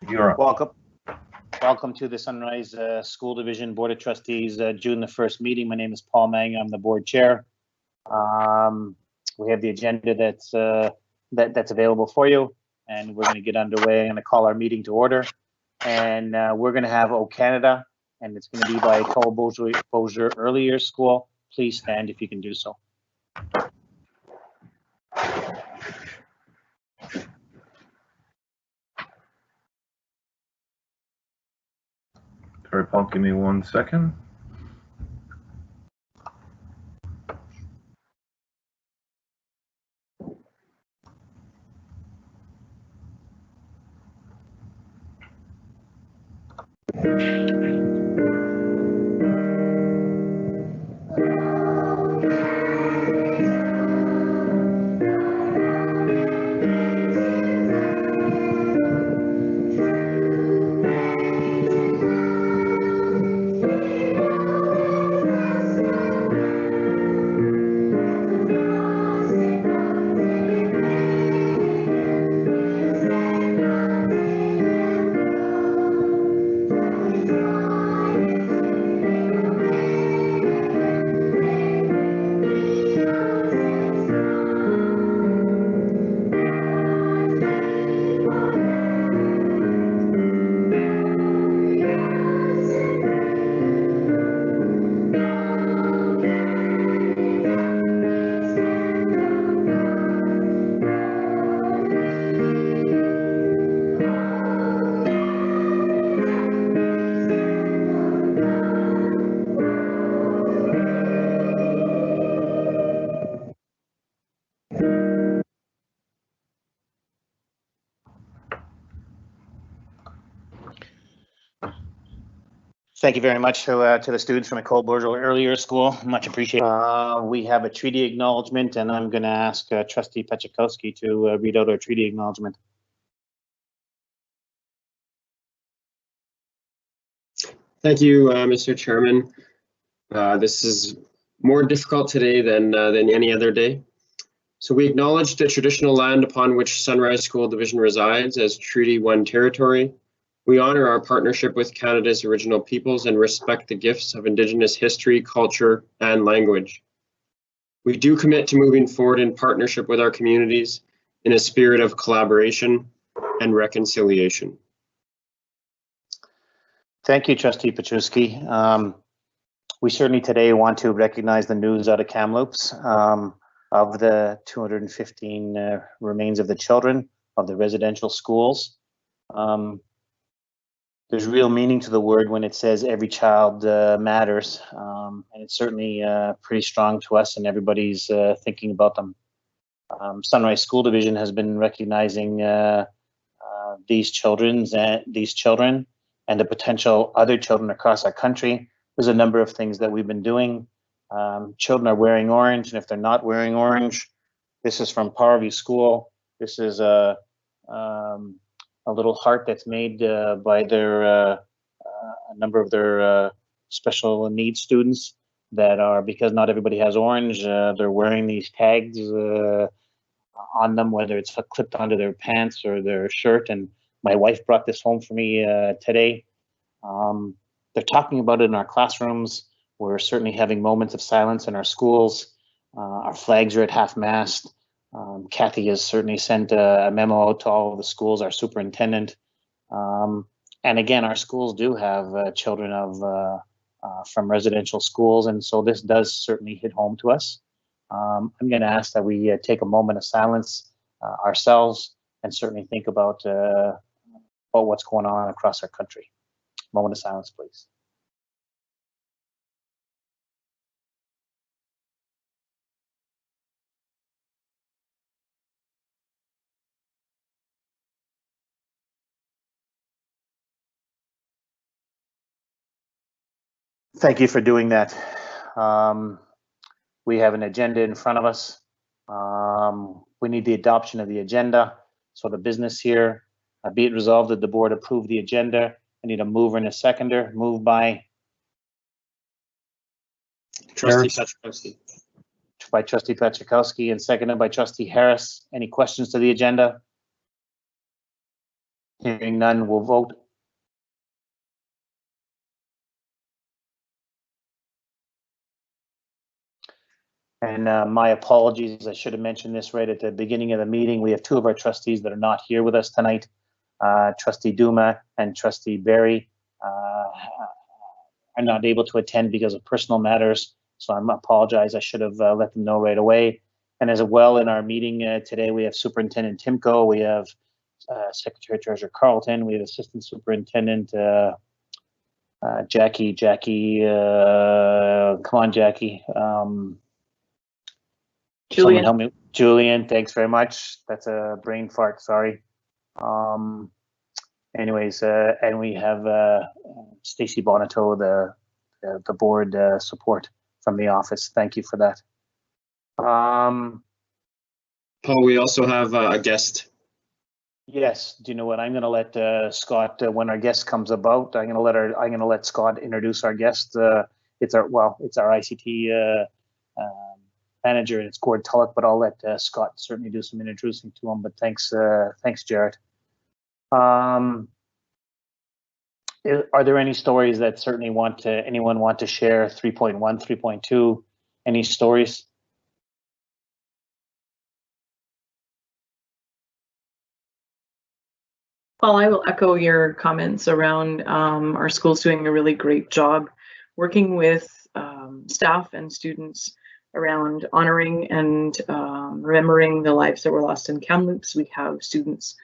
You're up. Welcome to the Sunrise School Division Board of Trustees June the 1st meeting. My name is Paul Mang. I'm the board chair. We have the agenda that's available for you, and we're going to get underway. I'm going to call our meeting to order, and we're going to have O Canada, and it's going to be by Cole Bossier Early Years School. Please stand if you can do so. Sorry, Paul, give me 1 second. Thank you very much to the students from the Cole Bossier Early Years School. Much appreciated. We have a treaty acknowledgement, and I'm going to ask Trustee Pachakowski to read out our treaty acknowledgement. Thank you, Mr. Chairman. This is more difficult today than any other day. So we acknowledge the traditional land upon which Sunrise School Division resides as Treaty 1 territory. We honor our partnership with Canada's original peoples and respect the gifts of Indigenous history, culture, and language. We do commit to moving forward in partnership with our communities in a spirit of collaboration and reconciliation. Thank you, Trustee Pachakowski. We certainly today want to recognize the news out of Kamloops of the 215 remains of the children of the residential schools. There's real meaning to the word when it says every child matters, and it's certainly pretty strong to us, and everybody's thinking about them. Sunrise School Division has been recognizing these children and the potential other children across our country. There's a number of things that we've been doing. Children are wearing orange, and if they're not wearing orange, this is from Parview School. This is a little heart that's made by a number of their special needs students that are, because not everybody has orange, they're wearing these tags on them, whether it's clipped onto their pants or their shirt. And my wife brought this home for me today. They're talking about it in our classrooms. We're certainly having moments of silence in our schools. Our flags are at half-mast. Kathy has certainly sent a memo out to all of the schools, our superintendent. And again, our schools do have children from residential schools, and so this does certainly hit home to us. I'm going to ask that we take a moment of silence ourselves and certainly think about what's going on across our country. Moment of silence, please. Thank you for doing that. We have an agenda in front of us. We need the adoption of the agenda. So the business here, be it resolved that the board approve the agenda. I need a mover and a seconder. Moved by Trustee Pachakowski. By Trustee Pachakowski and seconded by Trustee Harris. Any questions to the agenda? Hearing none, we'll vote. And my apologies, I should have mentioned this right at the beginning of the meeting. We have two of our trustees that are not here with us tonight. Trustee Duma and Trustee Barry are not able to attend because of personal matters. So I apologize. I should have let them know right away. And as well, in our meeting today, we have Superintendent Timko, we have Secretary Treasurer Carlton, we have Assistant Superintendent Jackie. Come on, Jackie. Julian. Help me. Julian, thanks very much. That's a brain fart, sorry. Anyways, and we have Stacy Bonato, the board support from the office. Thank you for that. Paul, we also have a guest. Yes. Do you know what? I'm going to let Scott, when our guest comes about, I'm going to let Scott introduce our guest. It's our ICT manager, and it's Gord Tulloch, but I'll let Scott certainly do some introducing to him. But thanks, Jarrett. Are there any stories that certainly anyone want to share? 3.1, 3.2, any stories? Well, I will echo your comments around our schools doing a really great job working with staff and students around honoring and remembering the lives that were lost in Kamloops. We have students,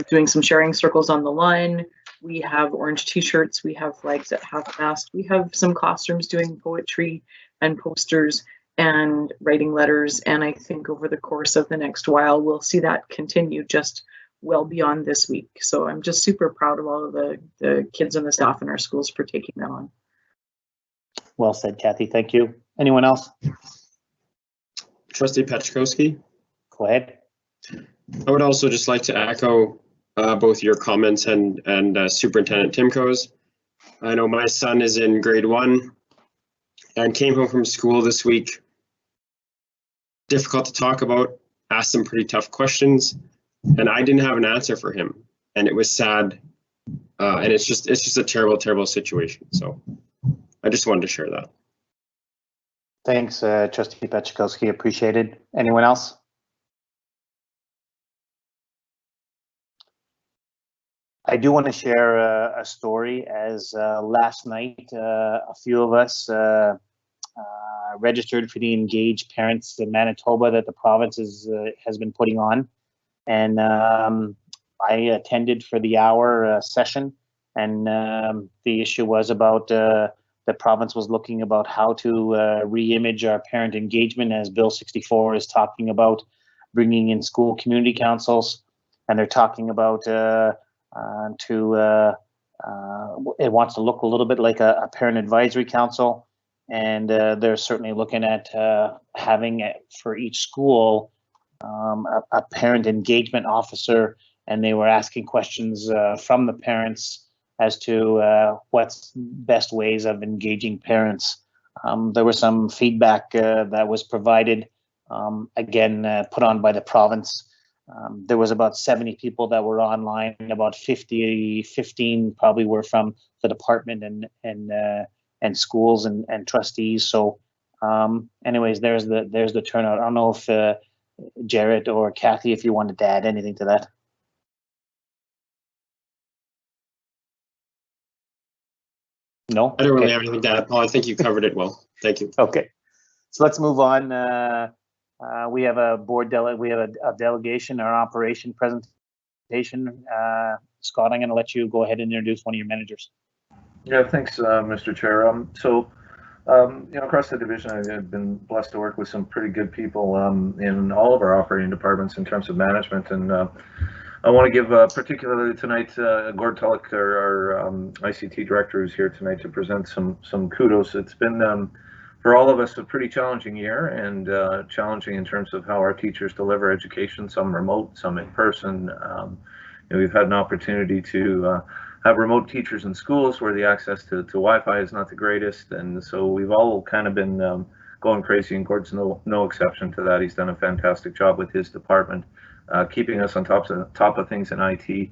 doing some sharing circles on the line. We have orange t-shirts. We have flags at half-mast. We have some classrooms doing poetry and posters and writing letters. And I think over the course of the next while, we'll see that continue just well beyond this week. So I'm just super proud of all of the kids and the staff in our schools for taking that on. Well said, Kathy. Thank you. Anyone else? Trustee Peczkowski. Go ahead. I would also just like to echo both your comments and Superintendent Timko's. I know my son is in grade 1 and came home from school this week. Difficult to talk about, asked some pretty tough questions, and I didn't have an answer for him, and it was sad. And it's just a terrible, terrible situation. So I just wanted to share that. Thanks, Trustee Peczkowski. Appreciated. Anyone else? I do want to share a story. As last night, a few of us registered for the Engaged Parents in Manitoba that the province has been putting on, and I attended for the hour session, and the issue was about the province was looking about how to re-image our parent engagement, as Bill 64 is talking about bringing in school community councils, and they're talking about it wants to look a little bit like a parent advisory council, and they're certainly looking at having for each school a parent engagement officer, and they were asking questions from the parents as to what's best ways of engaging parents. There was some feedback that was provided, again, put on by the province. There was about 70 people that were online, and about 15 probably were from the department and schools and trustees. So anyways, there's the turnout. I don't know if Jarrett or Kathy, if you wanted to add anything to that. No? I don't really have anything to add, Paul. I think you covered it well. Thank you. Okay, so let's move on. We have a we have a delegation or operation presentation. Scott, I'm going to let you go ahead and introduce one of your managers. Yeah, thanks, Mr. Chair. Across the division, I've been blessed to work with some pretty good people in all of our operating departments in terms of management, and I want to give particularly tonight Gord Tulloch, our ICT director, who's here tonight to present some kudos. It's been for all of us a pretty challenging year, and challenging in terms of how our teachers deliver education, some remote, some in person. We've had an opportunity to have remote teachers in schools where the access to Wi-Fi is not the greatest, and so we've all kind of been going crazy, and Gord's no exception to that. He's done a fantastic job with his department. keeping us on top of things in IT.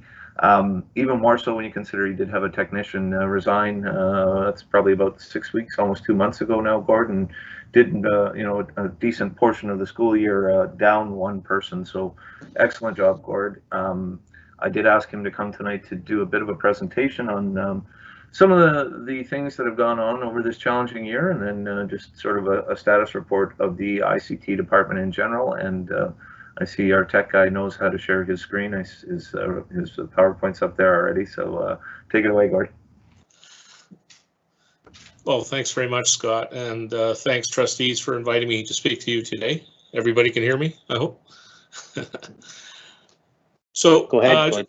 Even more so when you consider he did have a technician resign. That's probably about 6 weeks, almost 2 months ago now, Gordon. Did a decent portion of the school year down one person. So excellent job, Gord. I did ask him to come tonight to do a bit of a presentation on some of the things that have gone on over this challenging year, and then just sort of a status report of the ICT department in general. And I see our tech guy knows how to share his screen. His PowerPoint's up there already. So take it away, Gord. Well, thanks very much, Scott, and thanks, trustees, for inviting me to speak to you today. Everybody can hear me, I hope. So go ahead.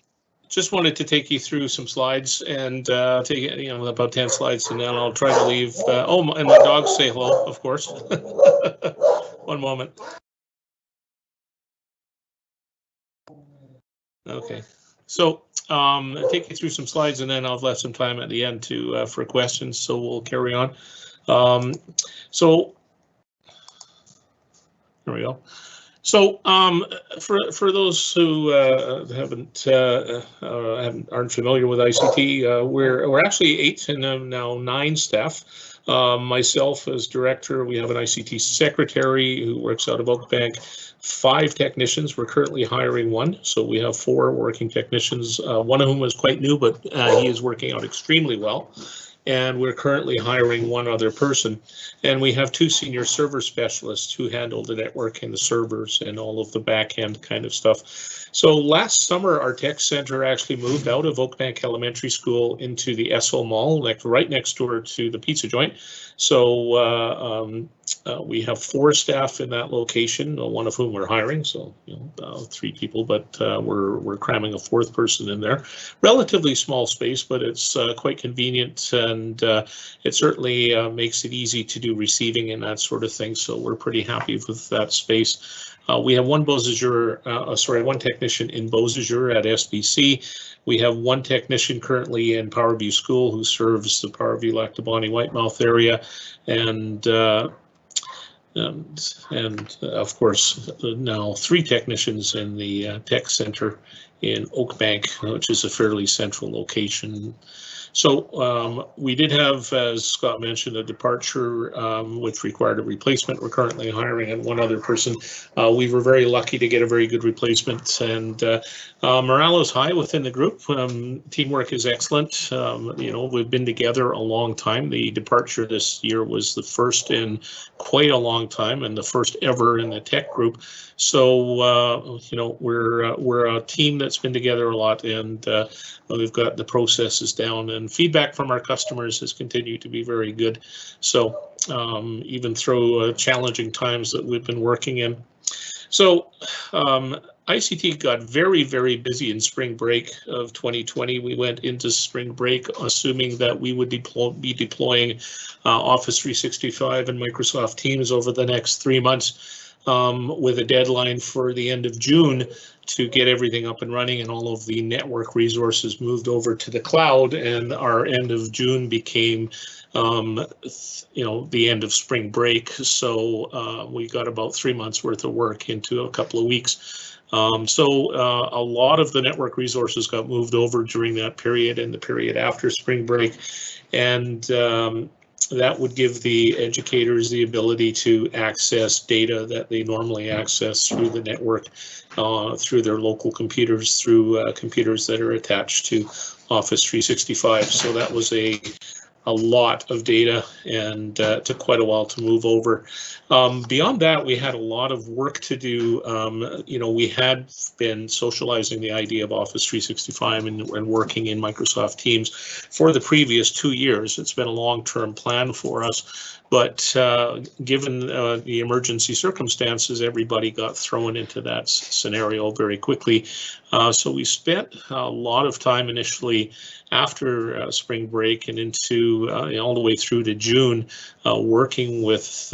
Just wanted to take you through some slides and take about 10 slides, and then I'll try to leave. Oh, and my dogs say hello, of course. One moment. Okay, so I'll take you through some slides, and then I'll have left some time at the end to for questions. So we'll carry on. So there we go. So for those who aren't familiar with ICT, we're actually 8 and now 9 staff. Myself as director, we have an ICT secretary who works out of Oakbank, 5 technicians. We're currently hiring 1, so we have 4 working technicians. One of whom is quite new, but he is working out extremely well. And we're currently hiring 1 other person. And we have 2 senior server specialists who handle the network and the servers and all of the back end kind of stuff. So last summer, our tech center actually moved out of Oakbank Elementary School into the Esso Mall, right next door to the pizza joint. So we have 4 staff in that location, 1 of whom we're hiring, so 3 people, but we're cramming a 4th person in there. Relatively small space, but it's quite convenient, and it certainly makes it easy to do receiving and that sort of thing. So we're pretty happy with that space. We have one technician in Beausejour at SBC. We have 1 technician currently in Powerview School who serves the Powerview, Lactabani, Whitemouth area, and of course now 3 technicians in the tech center in Oakbank, which is a fairly central location. So we did have, as Scott mentioned, a departure which required a replacement. We're currently hiring and 1 other person. We were very lucky to get a very good replacement, and morale is high within the group. Teamwork is excellent. We've been together a long time. The departure this year was the first in quite a long time and the first ever in the tech group. So we're a team that's been together a lot, and we've got the processes down, and feedback from our customers has continued to be very good. So even through challenging times that we've been working in. So ICT got very, very busy in spring break of 2020. We went into spring break assuming that we would be deploying Office 365 and Microsoft Teams over the next 3 months. With a deadline for the end of June to get everything up and running, and all of the network resources moved over to the cloud, and our end of June became the end of spring break. So we got about 3 months worth of work into a couple of weeks. So a lot of the network resources got moved over during that period and the period after spring break, and that would give the educators the ability to access data that they normally access through the network, through their local computers, through computers that are attached to Office 365. So that was a lot of data, and took quite a while to move over. Beyond that, we had a lot of work to do. We had been socializing the idea of Office 365 and working in Microsoft Teams for the previous 2 years. It's been a long-term plan for us, but given the emergency circumstances, everybody got thrown into that scenario very quickly. So we spent a lot of time initially after spring break and into all the way through to June, working with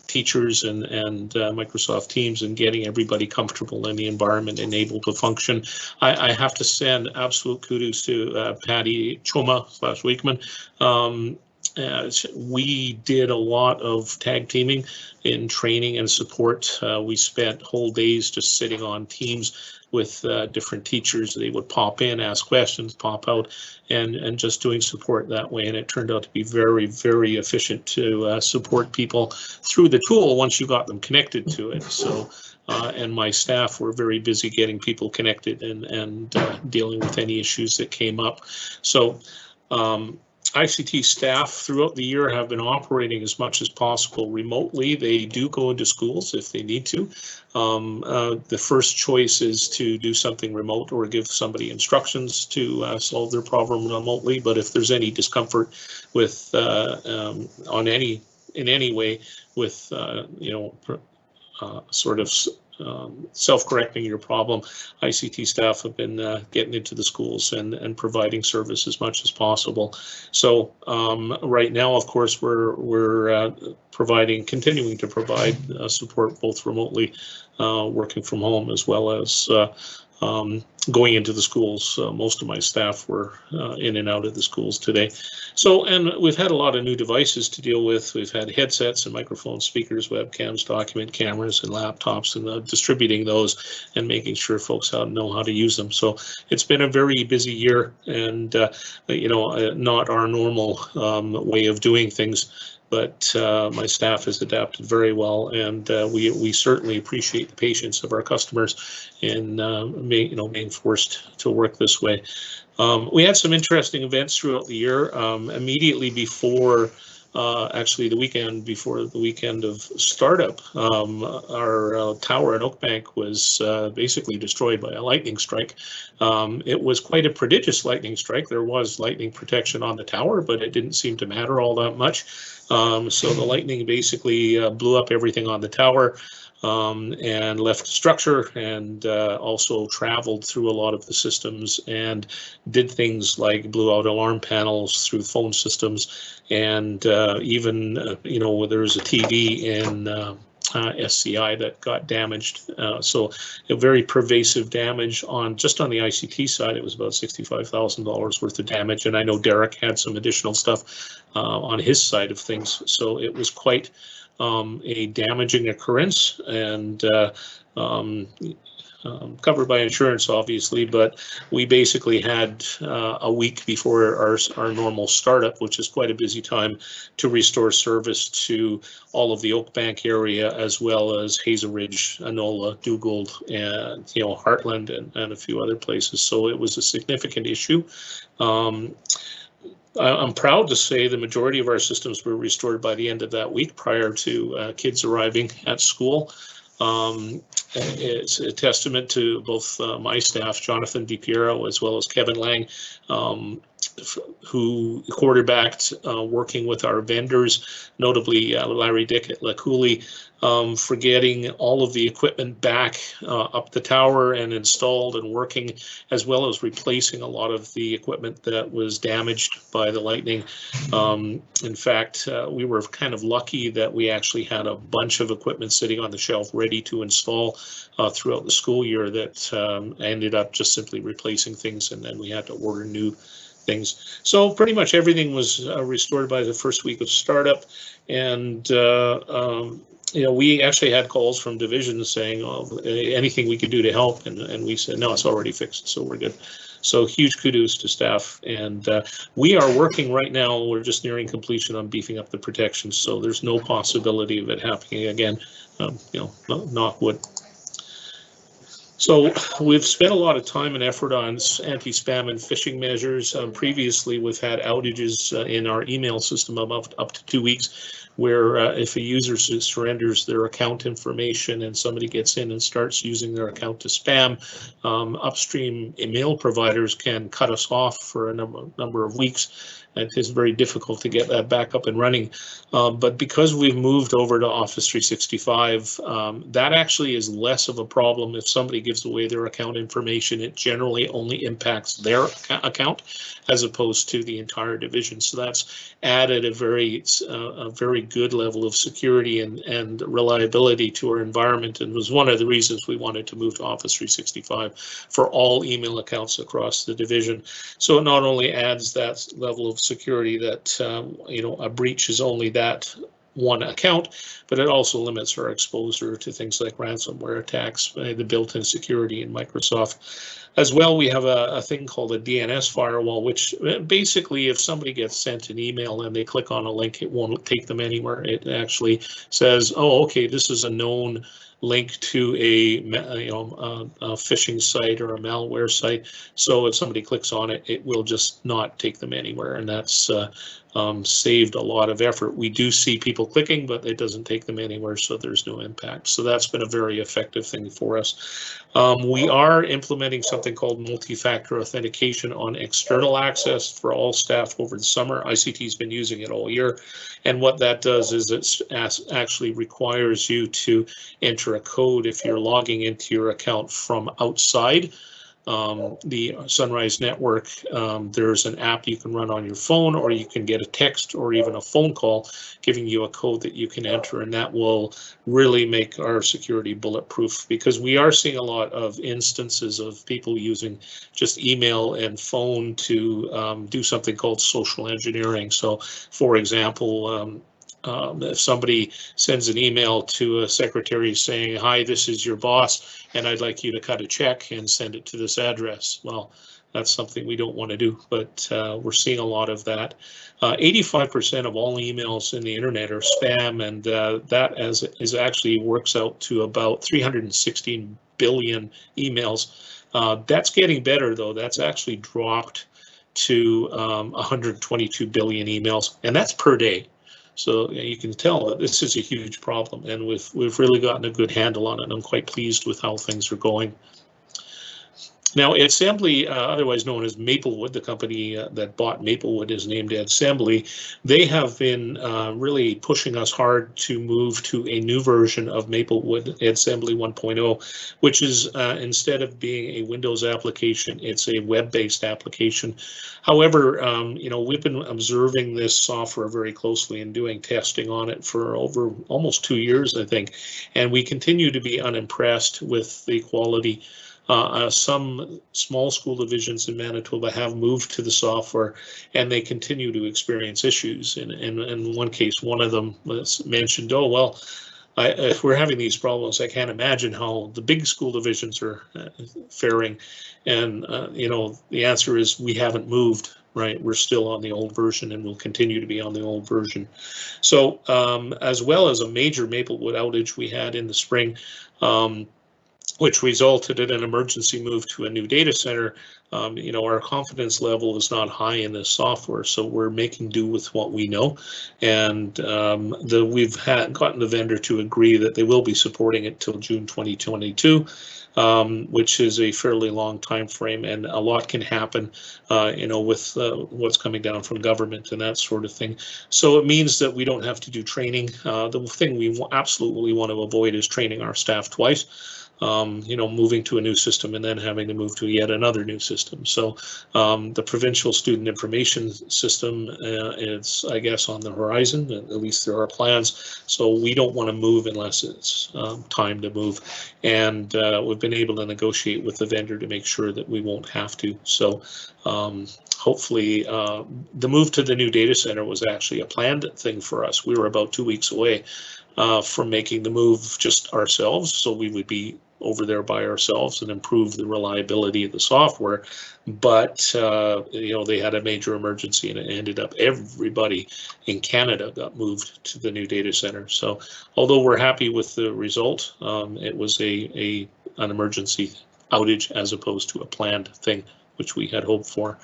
teachers and Microsoft Teams and getting everybody comfortable in the environment and able to function. I have to send absolute kudos to Patty Choma /Weekman. we did a lot of tag teaming in training and support. We spent whole days just sitting on teams with different teachers. They would pop in, ask questions, pop out, and just doing support that way. And it turned out to be very, very efficient to support people through the tool once you got them connected to it. So, and my staff were very busy getting people connected and dealing with any issues that came up. So, ICT staff throughout the year have been operating as much as possible remotely. They do go into schools if they need to. The first choice is to do something remote or give somebody instructions to solve their problem remotely. But if there's any discomfort with in any way with sort of self-correcting your problem, ICT staff have been getting into the schools and providing service as much as possible. So right now, of course, we're continuing to provide support both remotely, working from home, as well as going into the schools. Most of my staff were in and out of the schools today. So, and we've had a lot of new devices to deal with. We've had headsets and microphones, speakers, webcams, document cameras, and laptops, and distributing those and making sure folks know how to use them. So it's been a very busy year, and not our normal way of doing things. But my staff has adapted very well, and we certainly appreciate the patience of our customers in being forced to work this way. We had some interesting events throughout the year. Immediately before, actually the weekend before the weekend of startup, our tower in Oakbank was basically destroyed by a lightning strike. It was quite a prodigious lightning strike. There was lightning protection on the tower, but it didn't seem to matter all that much. So the lightning basically blew up everything on the tower and left structure, and also traveled through a lot of the systems and did things like blew out alarm panels through phone systems, and even there was a TV in SCI that got damaged. So a very pervasive damage just on the ICT side. It was about $65,000 worth of damage, and I know Derek had some additional stuff on his side of things. So it was quite a damaging occurrence, and covered by insurance, obviously, but we basically had a week before our normal startup, which is quite a busy time, to restore service to all of the Oakbank area, as well as Hazel Ridge, Anola, Dugald, and Heartland, and a few other places. So it was a significant issue. I'm proud to say the majority of our systems were restored by the end of that week, prior to kids arriving at school. It's a testament to both my staff, Jonathan DiPiero, as well as Kevin Lang, who quarterbacked working with our vendors, notably Larry Dick at La Cooley, for getting all of the equipment back up the tower and installed and working, as well as replacing a lot of the equipment that was damaged by the lightning. In fact, we were kind of lucky that we actually had a bunch of equipment sitting on the shelf ready to install throughout the school year that ended up just simply replacing things, and then we had to order new things. So pretty much everything was restored by the first week of startup, and we actually had calls from divisions saying, "Oh, anything we could do to help," and we said, "No, it's already fixed, so we're good." So huge kudos to staff, and we are working right now. We're just nearing completion on beefing up the protections, so there's no possibility of it happening again. Knock wood. So we've spent a lot of time and effort on anti-spam and phishing measures. Previously, we've had outages in our email system of up to 2 weeks, where if a user surrenders their account information and somebody gets in and starts using their account to spam, upstream email providers can cut us off for a number of weeks. It is very difficult to get that back up and running. But because we've moved over to Office 365, that actually is less of a problem. If somebody gives away their account information, it generally only impacts their account as opposed to the entire division. So that's added a very good level of security and reliability to our environment, and was one of the reasons we wanted to move to Office 365 for all email accounts across the division. So it not only adds that level of security that, a breach is only that one account, but it also limits our exposure to things like ransomware attacks, the built-in security in Microsoft. As well, we have a thing called a DNS firewall, which basically if somebody gets sent an email and they click on a link, it won't take them anywhere. It actually says, oh, okay, this is a known link to a phishing site or a malware site. So if somebody clicks on it, it will just not take them anywhere, and that's saved a lot of effort. We do see people clicking, but it doesn't take them anywhere, so there's no impact. So that's been a very effective thing for us. We are implementing something called multi-factor authentication on external access for all staff over the summer. ICT's been using it all year, and what that does is it actually requires you to enter a code if you're logging into your account from outside the Sunrise network. There's an app you can run on your phone, or you can get a text or even a phone call giving you a code that you can enter, and that will really make our security bulletproof, because we are seeing a lot of instances of people using just email and phone to do something called social engineering. So, for example, if somebody sends an email to a secretary saying, hi, this is your boss, and I'd like you to cut a check and send it to this address. Well, that's something we don't want to do, but we're seeing a lot of that. 85% of all emails in the internet are spam, and that is actually works out to about 316 billion emails. That's getting better, though. That's actually dropped to 122 billion emails, and that's per day. So you can tell that this is a huge problem, and we've really gotten a good handle on it, and I'm quite pleased with how things are going. Now, Assembly, otherwise known as Maplewood, the company that bought Maplewood is named Assembly. They have been really pushing us hard to move to a new version of Maplewood, Assembly 1.0, which is instead of being a Windows application, it's a web-based application. However, we've been observing this software very closely and doing testing on it for over almost 2 years, I think, and we continue to be unimpressed with the quality. Some small school divisions in Manitoba have moved to the software, and they continue to experience issues. In one case, one of them was mentioned, oh, well, if we're having these problems, I can't imagine how the big school divisions are faring. And, the answer is we haven't moved, right? We're still on the old version, and we'll continue to be on the old version. So as well as a major Maplewood outage we had in the spring, which resulted in an emergency move to a new data center, our confidence level is not high in this software, so we're making do with what we know. And we've gotten the vendor to agree that they will be supporting it till June 2022, which is a fairly long time frame, and a lot can happen, with what's coming down from government and that sort of thing. So it means that we don't have to do training. The thing we absolutely want to avoid is training our staff twice. Moving to a new system and then having to move to yet another new system. So the provincial student information system is, I guess, on the horizon. At least there are plans. So we don't want to move unless it's time to move. And we've been able to negotiate with the vendor to make sure that we won't have to. So hopefully the move to the new data center was actually a planned thing for us. We were about 2 weeks away from making the move just ourselves, so we would be over there by ourselves and improve the reliability of the software. But they had a major emergency, and it ended up everybody in Canada got moved to the new data center. So although we're happy with the result, it was an emergency outage as opposed to a planned thing, which we had hoped for.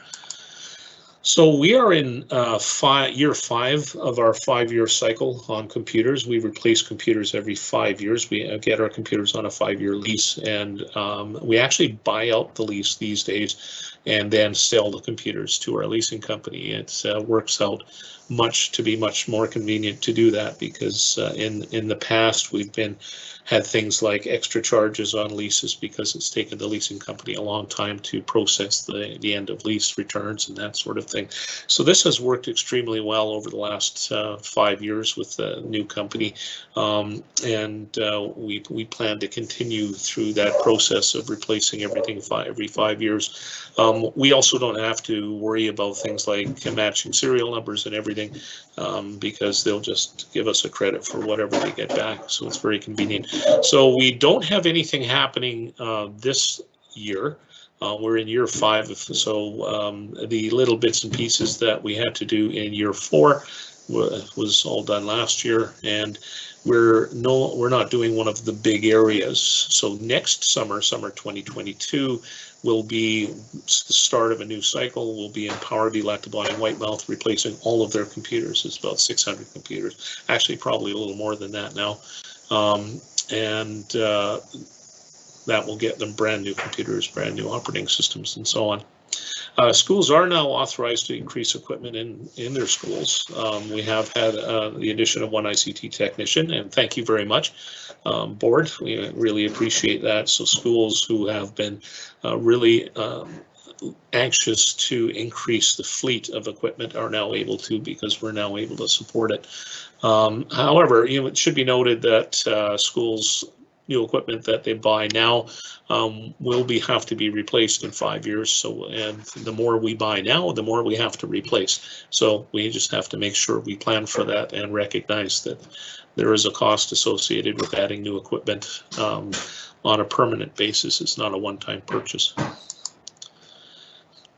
So we are in year 5 of our 5-year cycle on computers. We replace computers every 5 years. We get our computers on a 5-year lease, and we actually buy out the lease these days and then sell the computers to our leasing company. It works out to be much more convenient to do that, because in the past we've had things like extra charges on leases because it's taken the leasing company a long time to process the end of lease returns and that sort of thing. So this has worked extremely well over the last 5 years with the new company, and we plan to continue through that process of replacing everything every 5 years. We also don't have to worry about things like matching serial numbers and everything, because they'll just give us a credit for whatever they get back. So it's very convenient. So we don't have anything happening this year. We're in year 5, so the little bits and pieces that we had to do in year 4 was all done last year, and we're not doing one of the big areas. So next summer 2022, will be the start of a new cycle. We'll be in Power, Electabond, and Whitemouth replacing all of their computers. It's about 600 computers, actually probably a little more than that now. That will get them brand new computers, brand new operating systems, and so on. Schools are now authorized to increase equipment in their schools. We have had the addition of 1 ICT technician, and thank you very much, board. We really appreciate that. So schools who have been really anxious to increase the fleet of equipment are now able to, because we're now able to support it. However, it should be noted that schools' new equipment that they buy now will have to be replaced in 5 years. So, and the more we buy now, the more we have to replace. So we just have to make sure we plan for that and recognize that there is a cost associated with adding new equipment on a permanent basis. It's not a one-time purchase.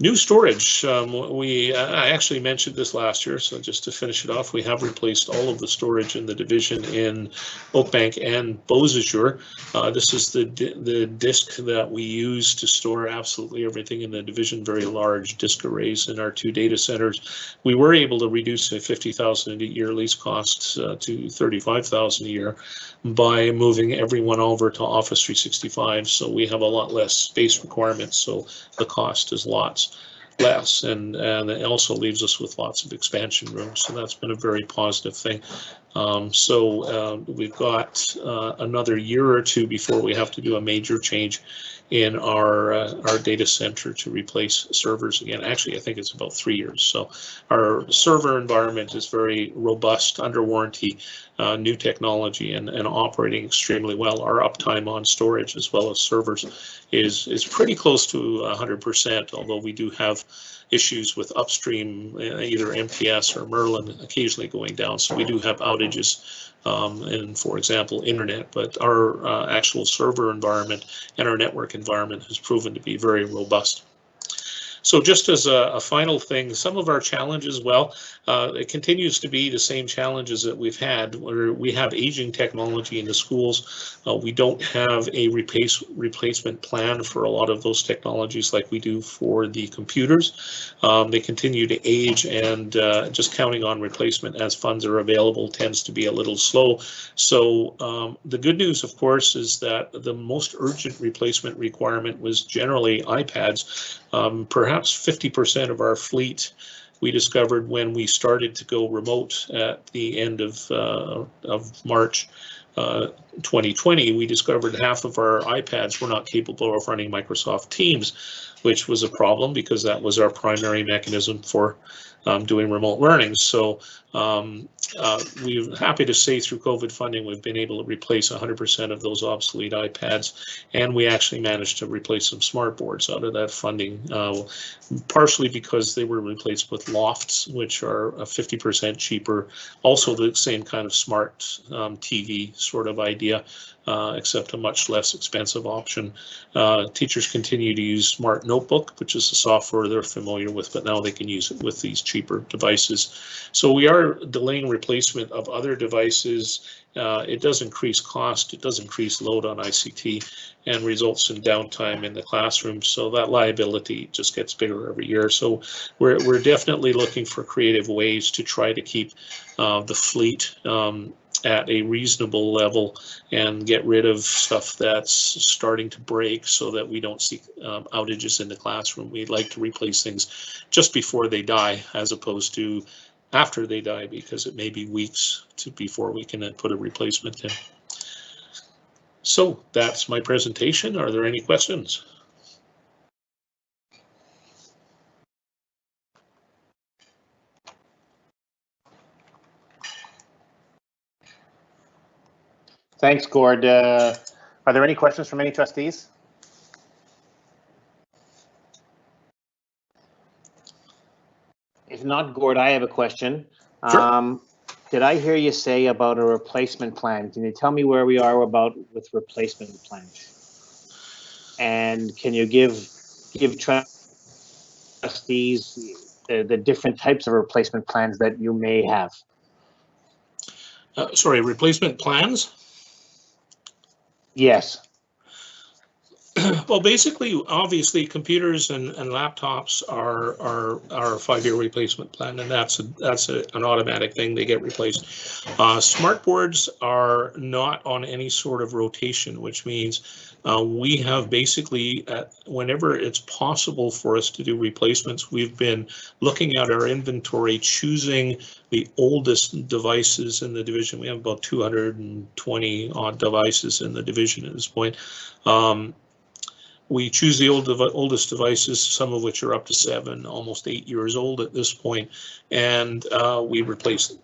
New storage, I actually mentioned this last year, so just to finish it off, we have replaced all of the storage in the division in Oakbank and Beausejour. This is the disk that we use to store absolutely everything in the division, very large disk arrays in our 2 data centers. We were able to reduce a $50,000 a year lease cost to $35,000 a year by moving everyone over to Office 365, so we have a lot less space requirements, so the cost is lots less, and it also leaves us with lots of expansion room, so that's been a very positive thing. We've got another year or 2 before we have to do a major change in our data center to replace servers again. Actually, I think it's about 3 years. So our server environment is very robust, under warranty, new technology, and operating extremely well. Our uptime on storage as well as servers is pretty close to 100%, although we do have issues with upstream, either MPS or Merlin occasionally going down. So we do have outages in, for example, internet, but our actual server environment and our network environment has proven to be very robust. So just as a final thing, some of our challenges, well, it continues to be the same challenges that we've had, where we have aging technology in the schools. We don't have a replacement plan for a lot of those technologies like we do for the computers. They continue to age, and just counting on replacement as funds are available tends to be a little slow. So the good news, of course, is that the most urgent replacement requirement was generally iPads. Perhaps 50% of our fleet we discovered when we started to go remote at the end of March 2020. We discovered half of our iPads were not capable of running Microsoft Teams, which was a problem because that was our primary mechanism for doing remote learning. So we're happy to say through COVID funding, we've been able to replace 100% of those obsolete iPads, and we actually managed to replace some smart boards out of that funding, partially because they were replaced with lofts, which are 50% cheaper, also the same kind of smart TV sort of idea, except a much less expensive option. Teachers continue to use Smart Notebook, which is the software they're familiar with, but now they can use it with these cheaper devices. So we are delaying replacement of other devices. It does increase cost, it does increase load on ICT, and results in downtime in the classroom. So that liability just gets bigger every year. So we're definitely looking for creative ways to try to keep the fleet at a reasonable level and get rid of stuff that's starting to break so that we don't see outages in the classroom. We'd like to replace things just before they die, as opposed to after they die, because it may be weeks before we can put a replacement in. So that's my presentation. Are there any questions? Thanks, Gord. Are there any questions from any trustees? If not, Gord, I have a question. Sure. Did I hear you say about a replacement plan? Can you tell me where we are with replacement plans? And can you give trustees the different types of replacement plans that you may have? Sorry, replacement plans? Yes. Well, basically, obviously, computers and laptops are a 5-year replacement plan, and that's an automatic thing. They get replaced. Smart boards are not on any sort of rotation, which means we have basically, whenever it's possible for us to do replacements, we've been looking at our inventory, choosing the oldest devices in the division. We have about 220 odd devices in the division at this point. We choose the oldest devices, some of which are up to 7, almost 8 years old at this point, and we replace them.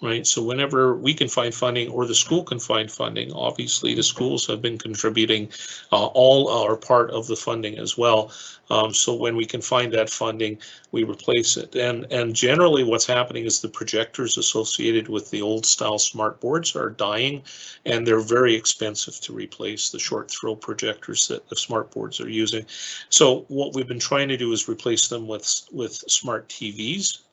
Right, so whenever we can find funding, or the school can find funding, obviously the schools have been contributing all or part of the funding as well. So when we can find that funding, we replace it. And generally what's happening is the projectors associated with the old style smart boards are dying, and they're very expensive to replace, the short throw projectors that the smart boards are using. So what we've been trying to do is replace them with smart TVs.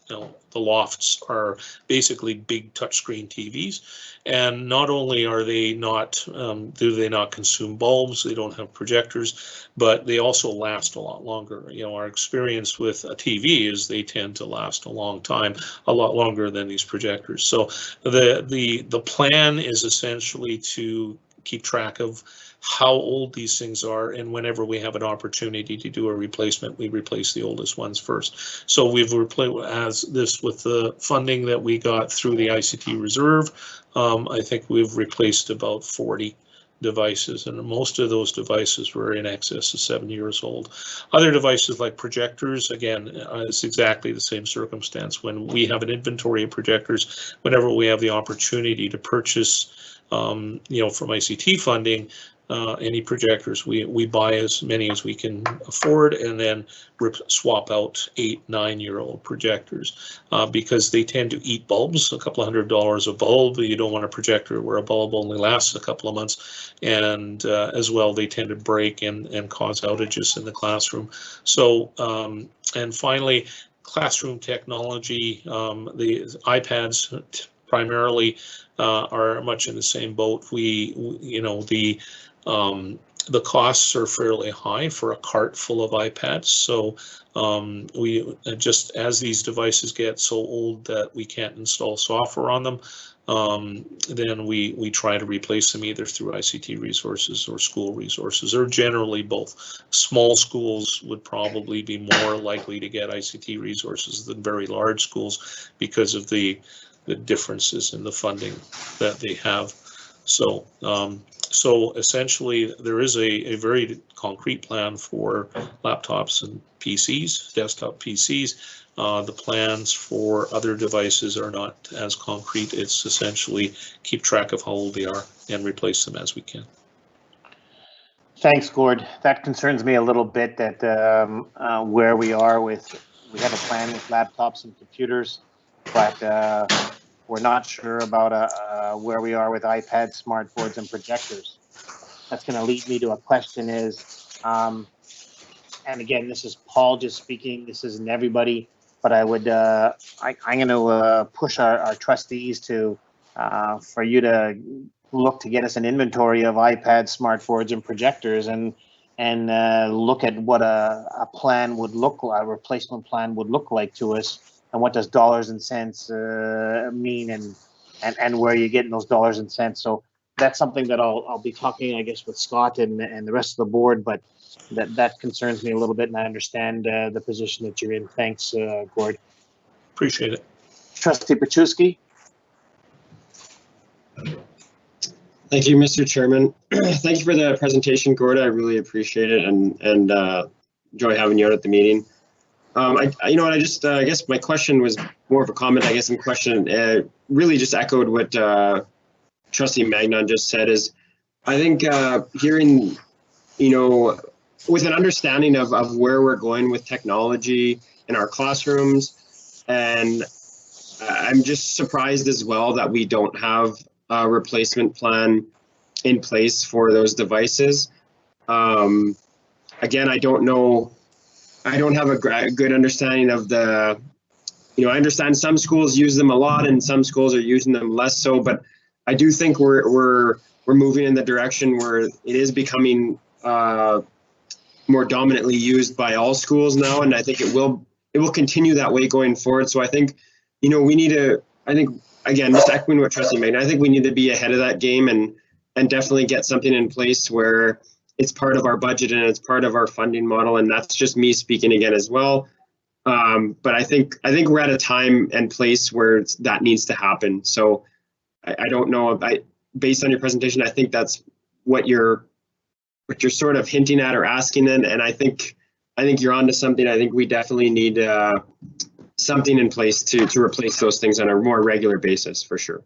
The lofts are basically big touchscreen TVs, and not only are they not do they not consume bulbs, they don't have projectors, but they also last a lot longer. Our experience with a TV is they tend to last a long time, a lot longer than these projectors. So the plan is essentially to keep track of how old these things are, and whenever we have an opportunity to do a replacement, we replace the oldest ones first. So we've replaced this with the funding that we got through the ICT reserve. I think we've replaced about 40 devices, and most of those devices were in excess of 7 years old. Other devices like projectors, again, it's exactly the same circumstance. When we have an inventory of projectors, whenever we have the opportunity to purchase from ICT funding, any projectors, we buy as many as we can afford, and then swap out 8-9-year-old projectors because they tend to eat bulbs, a couple $100 a bulb. You don't want a projector where a bulb only lasts a couple of months, and as well, they tend to break and cause outages in the classroom. So, and finally, classroom technology, the iPads primarily are much in the same boat. The costs are fairly high for a cart full of iPads. So we just, as these devices get so old that we can't install software on them, then we try to replace them either through ICT resources or school resources, or generally both. Small schools would probably be more likely to get ICT resources than very large schools because of the differences in the funding that they have. So so essentially, there is a very concrete plan for laptops and PCs, desktop PCs. The plans for other devices are not as concrete. It's essentially keep track of how old they are and replace them as we can. Thanks, Gord. That concerns me a little bit, that where we are with, we have a plan with laptops and computers, but we're not sure about where we are with iPads, smart boards, and projectors. That's going to lead me to a question is, and again, this is Paul just speaking, this isn't everybody, but I would, I'm going to push our trustees to, for you to look to get us an inventory of iPads, smart boards, and projectors, and look at what a plan would look like, a replacement plan would look like to us, and what does dollars and cents mean, and where you're getting those dollars and cents. So that's something that I'll be talking, I guess, with Scott and the rest of the board, but that concerns me a little bit, and I understand the position that you're in. Thanks, Gord. Appreciate it. Trustee Paczewski. Thank you, Mr. Chairman. Thank you for the presentation, Gord. I really appreciate it and enjoy having you out at the meeting. You know what, I guess my question was more of a comment, I guess, in question. Really just echoed what Trustee Magnon just said is, I think hearing, you know, with an understanding of where we're going with technology in our classrooms, and I'm just surprised as well that we don't have a replacement plan in place for those devices. Again, I don't know. I don't have a good understanding of the, you know, I understand some schools use them a lot and some schools are using them less so, but I do think we're moving in the direction where it is becoming more dominantly used by all schools now, and I think it will continue that way going forward. So I think, you know, we need to, I think, again, just echoing what Trustee Magnon, I think we need to be ahead of that game and definitely get something in place where it's part of our budget and it's part of our funding model, and that's just me speaking again as well. But I think we're at a time and place where that needs to happen. So I don't know, based on your presentation, I think that's what you're sort of hinting at or asking, and I think you're onto something. I think we definitely need something in place to replace those things on a more regular basis, for sure.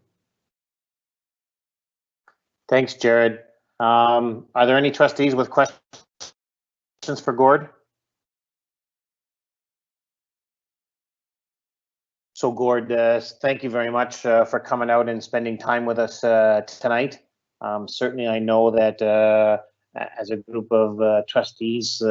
Thanks, Jared. Are there any trustees with questions for Gord? So Gord, thank you very much for coming out and spending time with us tonight. Certainly, I know that as a group of trustees,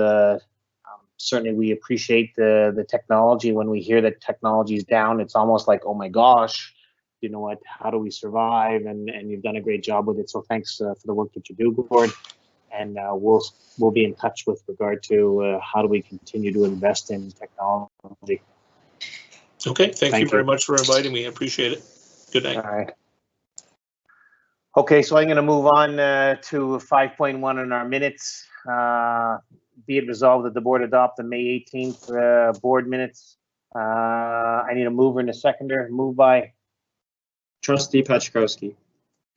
certainly we appreciate the technology. When we hear that technology is down, it's almost like, oh my gosh, you know what, how do we survive? And you've done a great job with it. So thanks for the work that you do, Gord. And we'll be in touch with regard to how do we continue to invest in technology. Okay, thank you very much for inviting me. I appreciate it. Good night. All right. Okay, so I'm going to move on to 5.1 in our minutes. Be it resolved that the board adopt the May 18th board minutes. I need a mover and a seconder. Moved by Trustee Paczkowski.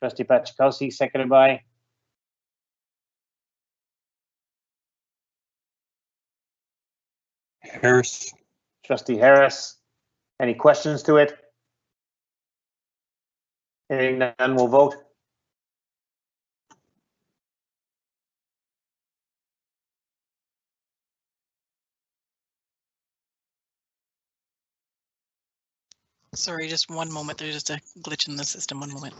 Trustee Paczkowski, seconded by Harris. Trustee Harris. Any questions to it? Hearing none, we'll vote. Sorry, just one moment. There's just a glitch in the system. One moment.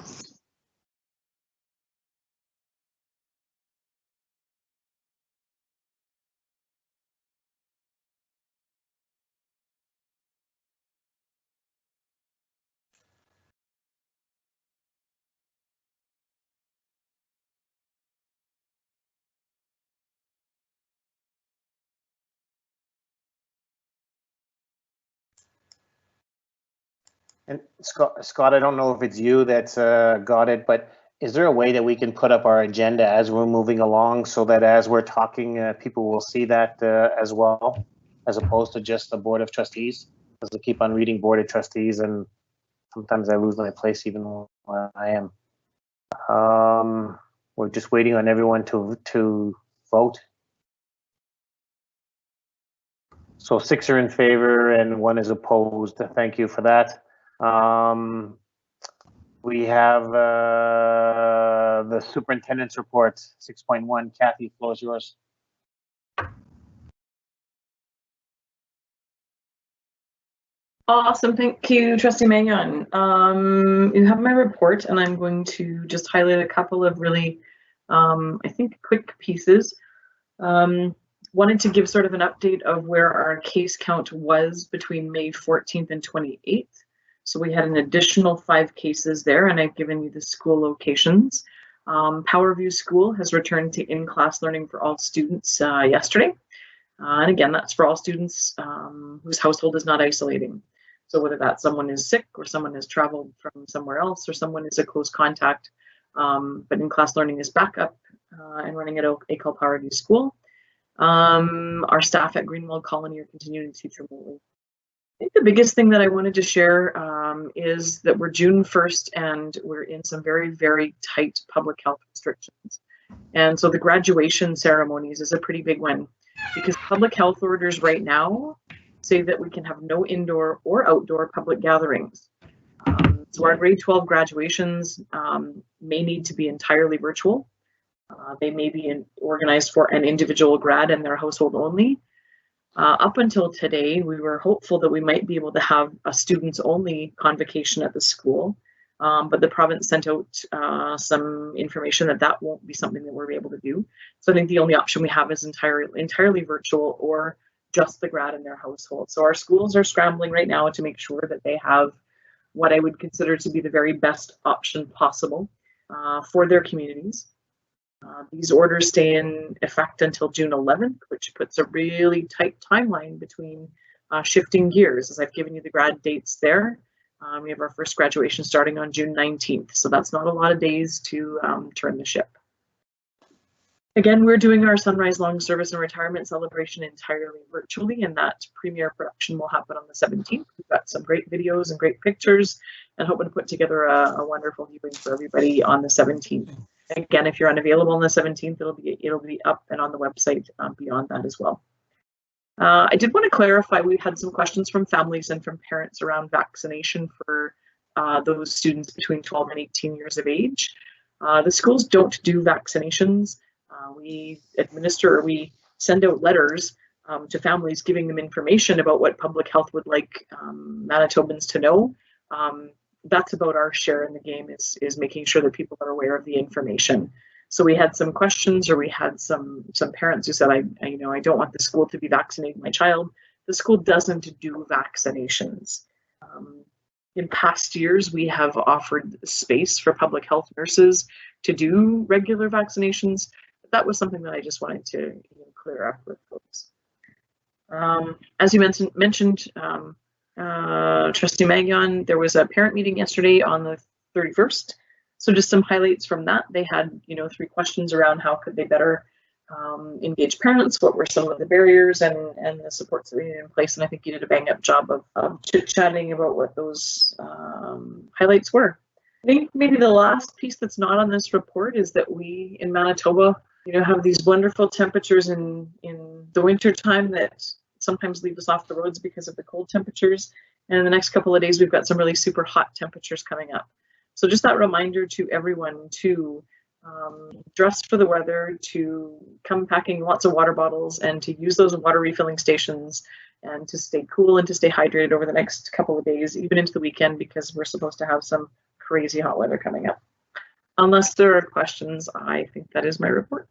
And Scott, I don't know if it's you that's got it, but is there a way that we can put up our agenda as we're moving along so that as we're talking, people will see that as well, as opposed to just the Board of Trustees? Because I keep on reading Board of Trustees and sometimes I lose my place even when I am. We're just waiting on everyone to vote. So 6 are in favor and 1 is opposed. Thank you for that. We have the superintendent's report, 6.1. Kathy, the floor is yours. Awesome, thank you, Trustee Magnon. You have my report, and I'm going to just highlight a couple of really, I think, quick pieces. Wanted to give sort of an update of where our case count was between May 14th and 28th. So we had an additional 5 cases there, and I've given you the school locations. Powerview School has returned to in-class learning for all students yesterday. And again, that's for all students whose household is not isolating. So whether that's someone is sick or someone has traveled from somewhere else or someone is a close contact, but in-class learning is back up and running at ACAL Powerview School. Our staff at Greenwald Colony are continuing to teach remotely. think the biggest thing that I wanted to share is that we're June 1st and we're in some very, very tight public health restrictions. And so the graduation ceremonies is a pretty big one because public health orders right now say that we can have no indoor or outdoor public gatherings. So our grade 12 graduations may need to be entirely virtual. They may be organized for an individual grad and their household only. Up until today, we were hopeful that we might be able to have a students only convocation at the school, but the province sent out some information that that won't be something that we're able to do. So I think the only option we have is entirely virtual or just the grad and their household. So our schools are scrambling right now to make sure that they have what I would consider to be the very best option possible for their communities. These orders stay in effect until June 11th, which puts a really tight timeline between shifting gears. As I've given you the grad dates there, we have our first graduation starting on June 19th, so that's not a lot of days to turn the ship. Again, we're doing our Sunrise Long Service and Retirement celebration entirely virtually, and that premiere production will happen on the 17th. We've got some great videos and great pictures, and hoping to put together a wonderful viewing for everybody on the 17th. Again, if you're unavailable on the 17th, it'll be up and on the website beyond that as well. I did want to clarify, we had some questions from families and from parents around vaccination for those students between 12 and 18 years of age. The schools don't do vaccinations. We send out letters to families giving them information about what public health would like Manitobans to know. That's about our share in the game, is making sure that people are aware of the information. So we had some questions, or we had some parents who said, I don't want the school to be vaccinating my child. The school doesn't do vaccinations. In past years, we have offered space for public health nurses to do regular vaccinations. But that was something that I just wanted to clear up with folks. As you mentioned, Trustee Magion, there was a parent meeting yesterday on the 31st. So just some highlights from that. They had, 3 questions around how could they better engage parents, what were some of the barriers and the supports that we needed in place. And I think you did a bang up job of chit-chatting about what those highlights were. I think maybe the last piece that's not on this report is that we in Manitoba, have these wonderful temperatures in the winter time that sometimes leave us off the roads because of the cold temperatures. And in the next couple of days, we've got some really super hot temperatures coming up. So just that reminder to everyone to dress for the weather, to come packing lots of water bottles and to use those water refilling stations and to stay cool and to stay hydrated over the next couple of days, even into the weekend, because we're supposed to have some crazy hot weather coming up. Unless there are questions, I think that is my report.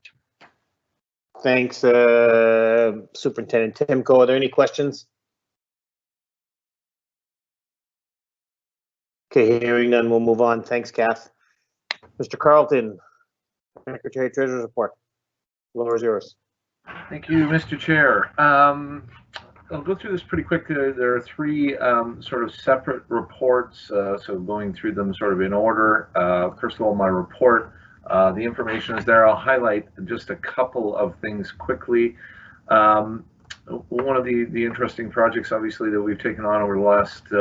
Thanks, Superintendent Timko. Are there any questions? Okay, hearing none, we'll move on. Thanks, Kath. Mr. Carlton, Secretary Treasurer's report. The floor is yours. Thank you, Mr. Chair. I'll go through this pretty quick. There are 3 sort of separate reports, so going through them sort of in order. First of all, my report. The information is there. I'll highlight just a couple of things quickly. One of the interesting projects, obviously, that we've taken on over the last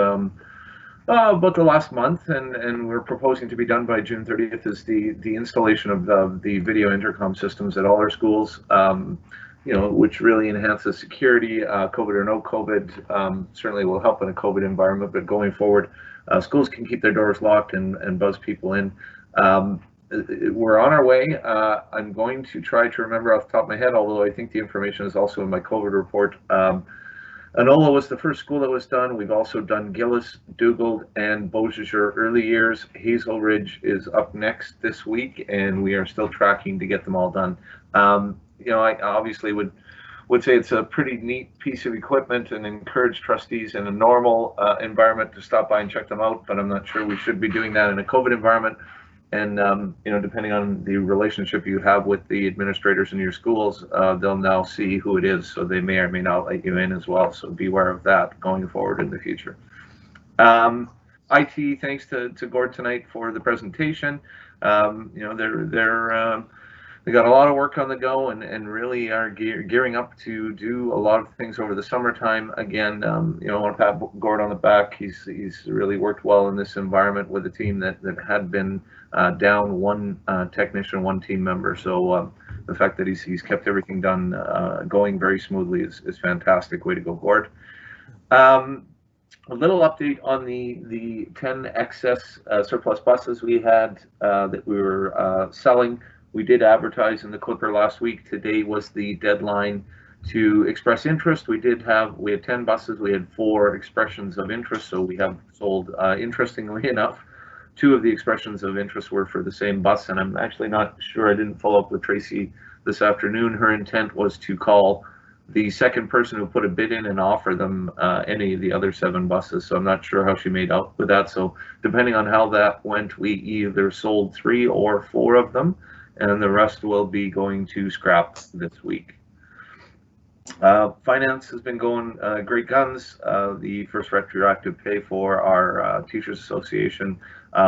about the last month, and we're proposing to be done by June 30th, is the installation of the video intercom systems at all our schools. Which really enhances security, COVID or no COVID. Certainly will help in a COVID environment, but going forward, schools can keep their doors locked and buzz people in. We're on our way. I'm going to try to remember off the top of my head, although I think the information is also in my COVID report. Anola was the first school that was done. We've also done Gillis, Dugald, and Beausejour early years. Hazel Ridge is up next this week, and we are still tracking to get them all done. I obviously would say it's a pretty neat piece of equipment and encourage trustees in a normal environment to stop by and check them out, but I'm not sure we should be doing that in a COVID environment. And, depending on the relationship you have with the administrators in your schools, they'll now see who it is, so they may or may not let you in as well. So beware of that going forward in the future. IT, thanks to Gord tonight for the presentation. They're they got a lot of work on the go and really are gearing up to do a lot of things over the summertime. Again, you know, I want to pat Gord on the back. He's really worked well in this environment with a team that had been down one technician, one team member. So the fact that he's kept everything done going very smoothly is fantastic. Way to go, Gord. A little update on the 10 excess surplus buses we had that we were selling. We did advertise in the Clipper last week. Today was the deadline to express interest. We had 10 buses. We had 4 expressions of interest, so we have sold. Interestingly enough, 2 of the expressions of interest were for the same bus, and I'm actually not sure. I didn't follow up with Tracy this afternoon. Her intent was to call the second person who put a bid in and offer them any of the other 7 buses. So I'm not sure how she made out with that. So depending on how that went, we either sold 3 or 4 of them, and the rest will be going to scrap this week. Finance has been going great guns. The first retroactive pay for our Teachers Association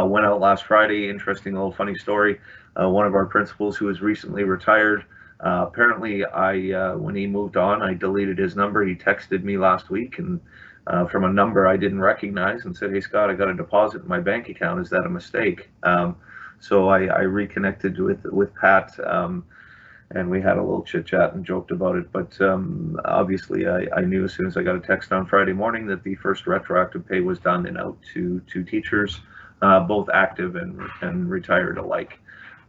went out last Friday. Interesting little funny story. One of our principals who was recently retired, apparently when he moved on, I deleted his number. He texted me last week and from a number I didn't recognize and said, "Hey Scott, I got a deposit in my bank account. Is that a mistake?" So I reconnected with Pat and we had a little chit chat and joked about it. But obviously I knew as soon as I got a text on Friday morning that the first retroactive pay was done and out to teachers, both active and retired alike.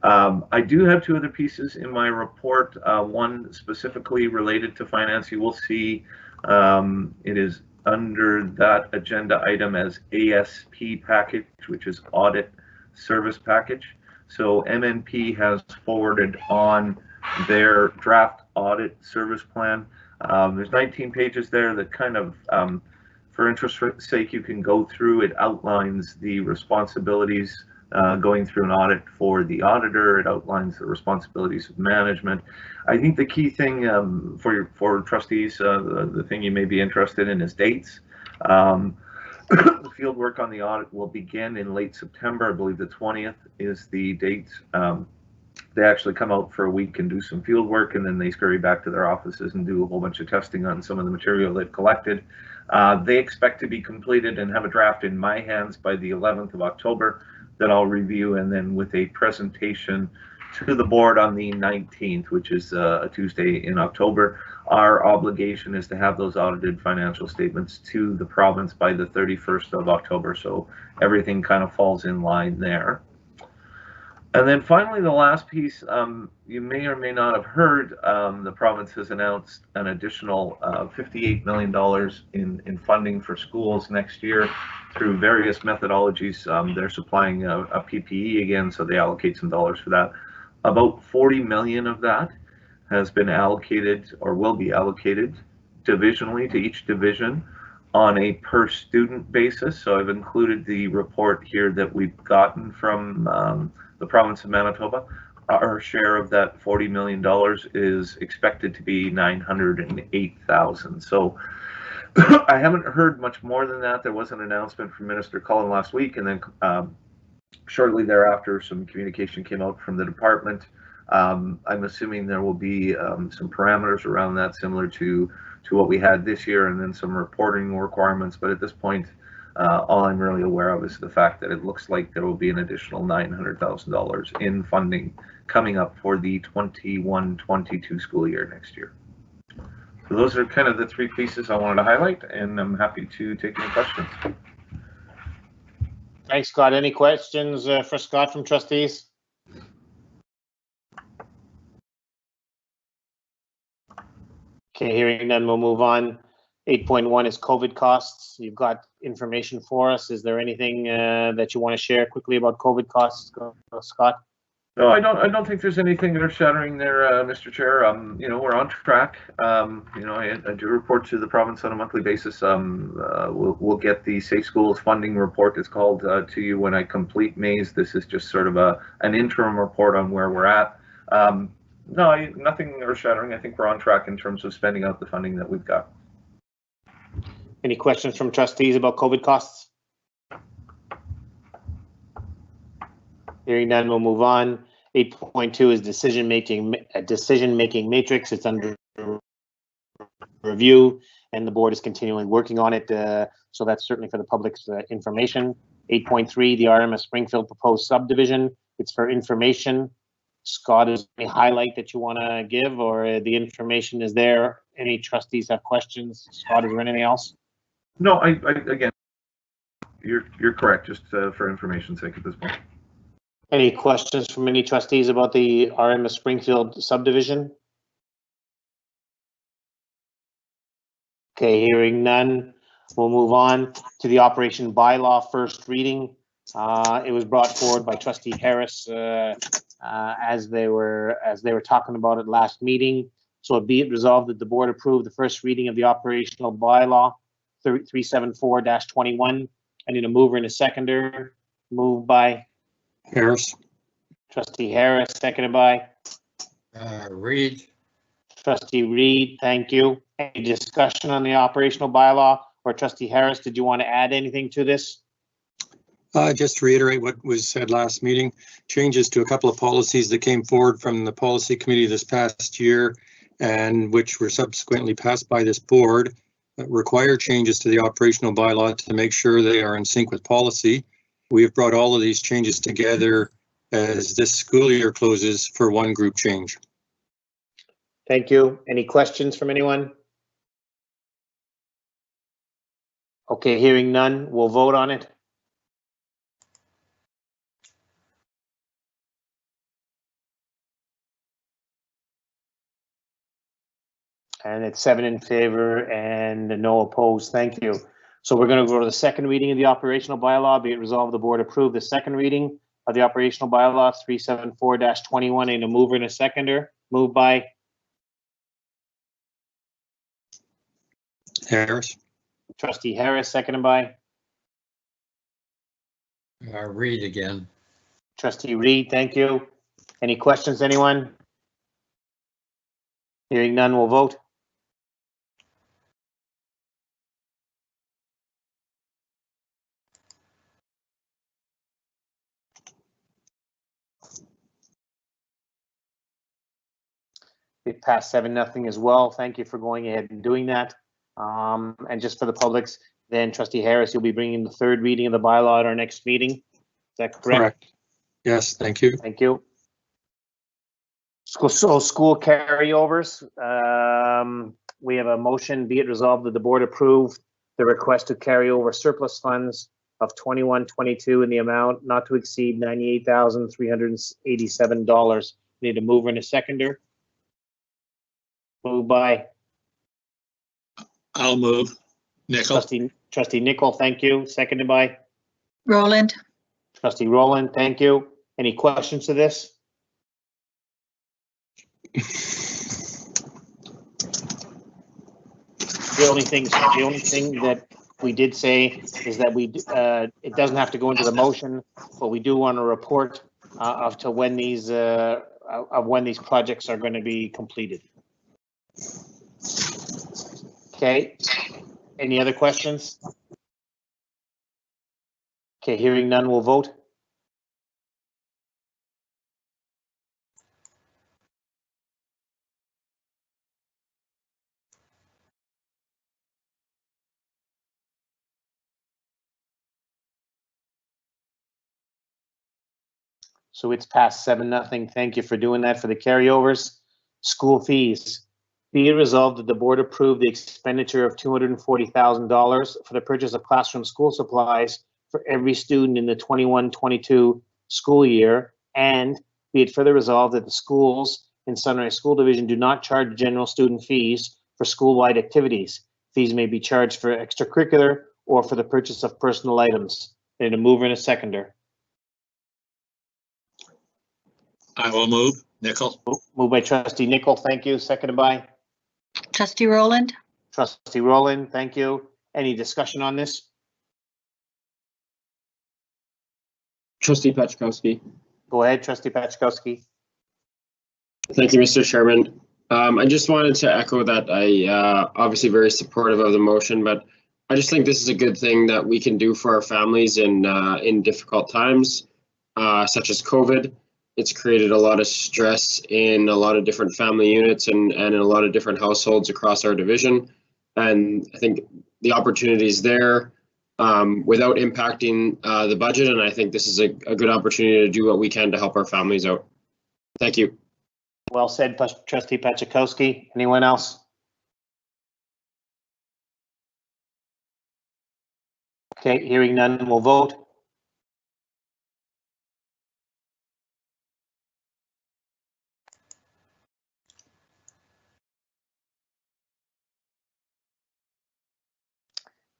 I do have 2 other pieces in my report, one specifically related to finance. You will see it is under that agenda item as ASP package, which is audit service package. So MNP has forwarded on their draft audit service plan. There's 19 pages there that kind of, for interest sake, you can go through. It outlines the responsibilities going through an audit for the auditor. It outlines the responsibilities of management. I think the key thing for trustees, the thing you may be interested in is dates. The field work on the audit will begin in late September. I believe the 20th is the date. They actually come out for a week and do some field work, and then they scurry back to their offices and do a whole bunch of testing on some of the material they've collected. They expect to be completed and have a draft in my hands by the 11th of October that I'll review, and then with a presentation to the board on the 19th, which is a Tuesday in October. Our obligation is to have those audited financial statements to the province by the 31st of October. So everything kind of falls in line there. And then finally, the last piece, you may or may not have heard, the province has announced an additional $58 million in funding for schools next year through various methodologies. They're supplying a PPE again, so they allocate some dollars for that. About 40 million of that has been allocated or will be allocated divisionally to each division on a per student basis. So I've included the report here that we've gotten from the province of Manitoba. Our share of that $40 million is expected to be $908,000. So I haven't heard much more than that. There was an announcement from Minister Cullen last week, and then shortly thereafter, some communication came out from the department. I'm assuming there will be some parameters around that similar to what we had this year, and then some reporting requirements. But at this point, all I'm really aware of is the fact that it looks like there will be an additional $900,000 in funding coming up for the 21-22 school year next year. So those are kind of the 3 pieces I wanted to highlight, and I'm happy to take any questions. Thanks, Scott. Any questions for Scott from trustees? Okay, hearing none, we'll move on. 8.1 is COVID costs. You've got information for us. Is there anything that you want to share quickly about COVID costs, Scott? No, I don't think there's anything earth-shattering there, Mr. Chair. You know, we're on track. You know, I do report to the province on a monthly basis. We'll get the Safe Schools funding report, it's called, to you when I complete Maze. This is just sort of an interim report on where we're at. No, nothing earth-shattering. I think we're on track in terms of spending out the funding that we've got. Any questions from trustees about COVID costs? Hearing none, we'll move on. 8.2 is decision-making matrix. It's under review, and the board is continually working on it. So that's certainly for the public's information. 8.3, the RMS Springfield proposed subdivision. It's for information. Scott, is there any highlight that you want to give, or the information is there? Any trustees have questions? Scott, is there anything else? No, I again, you're correct. Just for information's sake at this point. Any questions from any trustees about the RMS Springfield subdivision? Okay, hearing none, we'll move on to the operation bylaw first reading. It was brought forward by Trustee Harris as they were talking about it last meeting. So be it resolved that the board approve the first reading of the operational bylaw 374-21. I need a mover and a seconder. Moved by Harris. Trustee Harris, seconded by Reed. Trustee Reed, thank you. Any discussion on the operational bylaw? Or Trustee Harris, did you want to add anything to this? Just to reiterate what was said last meeting, changes to a couple of policies that came forward from the policy committee this past year and which were subsequently passed by this board require changes to the operational bylaw to make sure they are in sync with policy. We have brought all of these changes together as this school year closes for one group change. Thank you. Any questions from anyone? Okay, hearing none, we'll vote on it. And it's 7 in favor and no opposed. Thank you. So we're going to go to the second reading of the operational bylaw. Be it resolved, the board approve the second reading of the operational bylaw 374-21. And a mover and a seconder. Moved by Harris. Trustee Harris, seconded by Reed again. Trustee Reed. Thank you. Any questions, anyone? Hearing none, we'll vote. It passed 7-0 as well. Thank you for going ahead and doing that. And just for the public's, then Trustee Harris, you'll be bringing the third reading of the bylaw at our next meeting. Is that correct? Correct. Yes, thank you. Thank you. So school carryovers. We have a motion, be it resolved that the board approve the request to carry over surplus funds of 21-22 in the amount not to exceed $98,387. Need a mover and a seconder. Moved by I'll move. Nickel. Trustee Nickel, thank you. Seconded by Roland. Trustee Roland, thank you. Any questions to this? The only thing that we did say is that it doesn't have to go into the motion, but we do want a report of when these projects are going to be completed. Okay. Any other questions? Okay, hearing none, we'll vote. So it's passed 7-0. Thank you for doing that for the carryovers. School fees. Be it resolved that the board approve the expenditure of $240,000 for the purchase of classroom school supplies for every student in the 21-22 school year, and be it further resolved that the schools in Sunrise School Division do not charge general student fees for school-wide activities. Fees may be charged for extracurricular or for the purchase of personal items. And a mover and a seconder. I will move. Nickel. Moved by Trustee Nickel, thank you. Seconded by Trustee Roland. Trustee Roland, thank you. Any discussion on this? Trustee Pachkowski. Go ahead, Trustee Pachkowski. Thank you, Mr. Chairman. I just wanted to echo that I obviously very supportive of the motion, but I just think this is a good thing that we can do for our families in difficult times, such as COVID. it's created a lot of stress in a lot of different family units and in a lot of different households across our division. And I think the opportunity is there without impacting the budget. And I think this is a good opportunity to do what we can to help our families out. Thank you. Well said, Trustee Pachakowski. Anyone else? Okay, hearing none, we'll vote.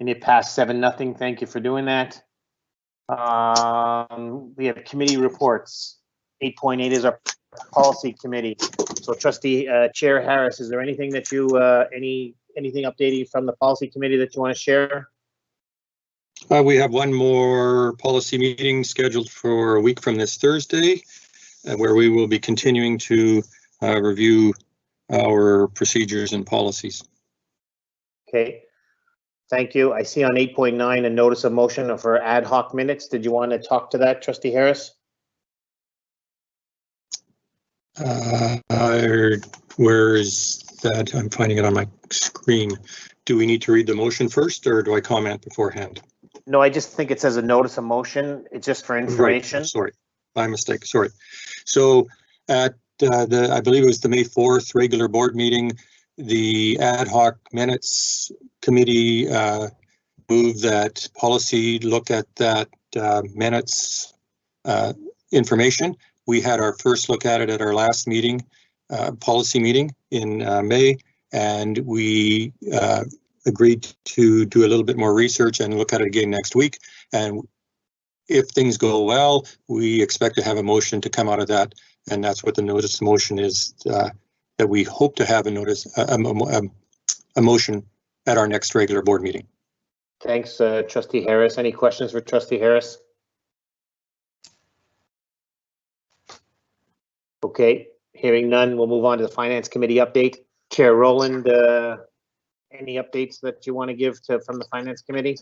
And it passed 7-0. Thank you for doing that. We have committee reports. 8.8 is our policy committee. So Trustee Chair Harris, is there anything that you, anything updating from the policy committee that you want to share? We have one more policy meeting scheduled for a week from this Thursday, where we will be continuing to review our procedures and policies. Okay, thank you. I see on 8.9 a notice of motion for ad hoc minutes. Did you want to talk to that, Trustee Harris? Where is that? I'm finding it on my screen. Do we need to read the motion first, or do I comment beforehand? No, I just think it says a notice of motion. It's just for information. Right. Sorry, my mistake. Sorry. So at I believe it was the May 4th regular board meeting, the ad hoc minutes committee moved that policy look at that minutes information. We had our first look at it at our last meeting, policy meeting in May, and we agreed to do a little bit more research and look at it again next week. And if things go well, we expect to have a motion to come out of that, and that's what the notice motion is, that we hope to have a motion at our next regular board meeting. Thanks, Trustee Harris. Any questions for Trustee Harris? Okay, hearing none, we'll move on to the Finance Committee update. Chair Rowland, any updates that you want to give from the Finance Committee?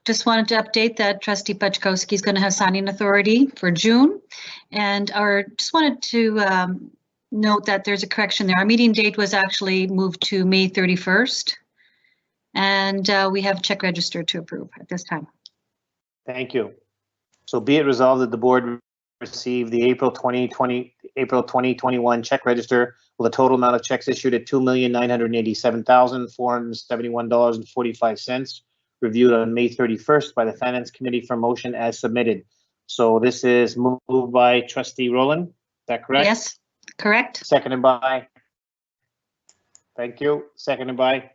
Just wanted to update that Trustee Pachkowski is going to have signing authority for June, and just wanted to note that there's a correction there. Our meeting date was actually moved to May 31st, and we have check register to approve at this time. Thank you. So be it resolved that the board receive the April 2021 check register with a total amount of checks issued at $2,987,471.45, reviewed on May 31st by the Finance Committee for motion as submitted. So this is moved by Trustee Rowland. Is that correct? Yes, correct. Seconded by. Thank you. Seconded by.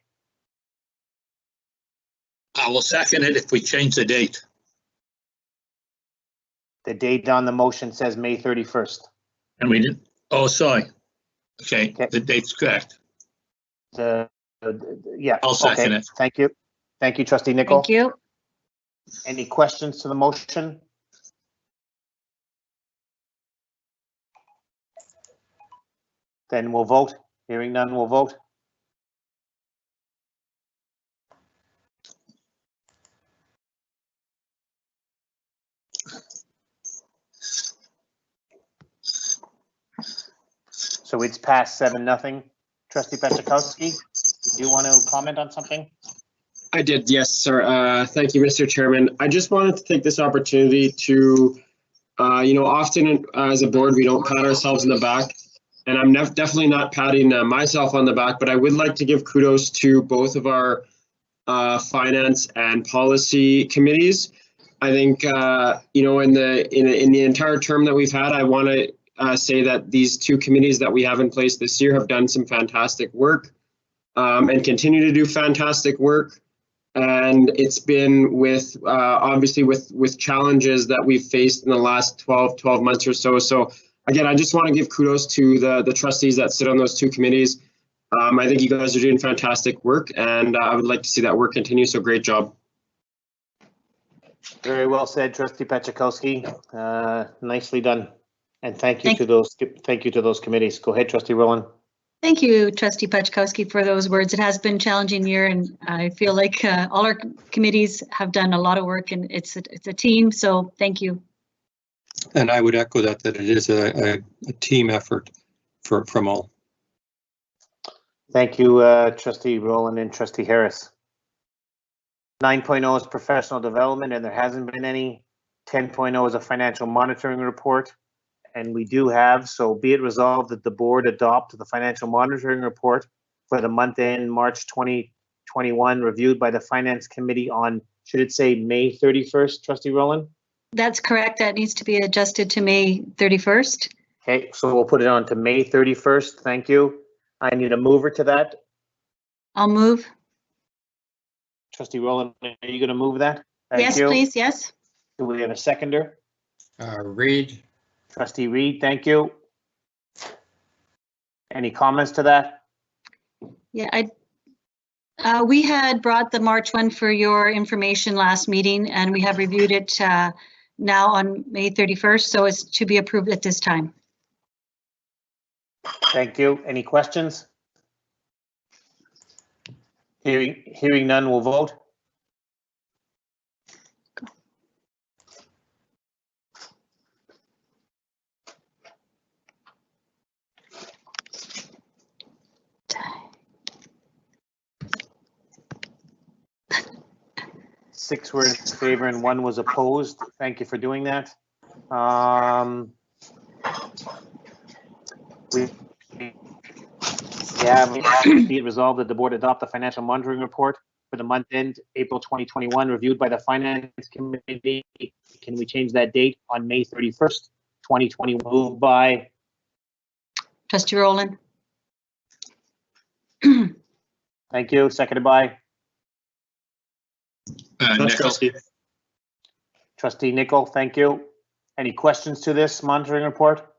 I will second it if we change the date. The date on the motion says May 31st. And we didn't. Oh, sorry. Okay, the date's correct. Yeah. I'll second it. Thank you. Thank you, Trustee Nicol. Thank you. Any questions to the motion? Then we'll vote. Hearing none, we'll vote. So it's passed 7-0. Trustee Pachakowski, do you want to comment on something? I did, yes, sir. Thank you, Mr. Chairman. I just wanted to take this opportunity to, often as a board, we don't pat ourselves in the back, and I'm definitely not patting myself on the back, but I would like to give kudos to both of our finance and policy committees. I think, in the entire term that we've had, I want to say that these two committees that we have in place this year have done some fantastic work and continue to do fantastic work. And it's been with obviously with challenges that we've faced in the last 12 months or so. So again, I just want to give kudos to the trustees that sit on those two committees. I think you guys are doing fantastic work, and I would like to see that work continue. So great job. Very well said, Trustee Pachakowski. Nicely done. And thank you to those committees. Go ahead, Trustee Rowland. Thank you, Trustee Pachkowski, for those words. It has been a challenging year, and I feel like all our committees have done a lot of work, and it's a team. So thank you. And I would echo that it is a team effort from all. Thank you, Trustee Rowland and Trustee Harris. 9.0 is professional development, and there hasn't been any. 10.0 is a financial monitoring report, and we do have, so be it resolved that the board adopt the financial monitoring report for the month end March 2021, reviewed by the Finance Committee on, should it say May 31st, Trustee Rowland? That's correct. That needs to be adjusted to May 31st. Okay, so we'll put it on to May 31st. Thank you. I need a mover to that. I'll move. Trustee Rowland, are you going to move that? Thank Yes, you. please. Yes. Do we have a seconder? Reed. Trustee Reed, thank you. Any comments to that? Yeah, we had brought the March one for your information last meeting, and we have reviewed it now on May 31st, so it's to be approved at this time. Thank you. Any questions? Hearing none, we'll vote. Six were in favor and one was opposed. Thank you for doing that. Be it resolved that the board adopt the financial monitoring report for the month end April 2021, reviewed by the Finance Committee. Can we change that date on May 31st, 2020? Moved by Trustee Rowland. Thank you. Seconded by Trustee. Trustee Nicol. Thank you. Any questions to this monitoring report?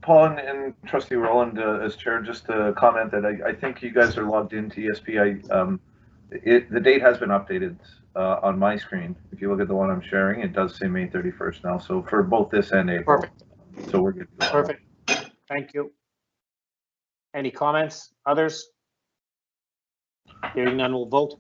Paul and Trustee Rowland, as chair, just to comment that I think you guys are logged into ESP. The date has been updated on my screen. If you look at the one I'm sharing, it does say May 31st now. So for both this and April. Perfect. So we're good. Perfect. Thank you. Any comments? Others? Hearing none, we'll vote.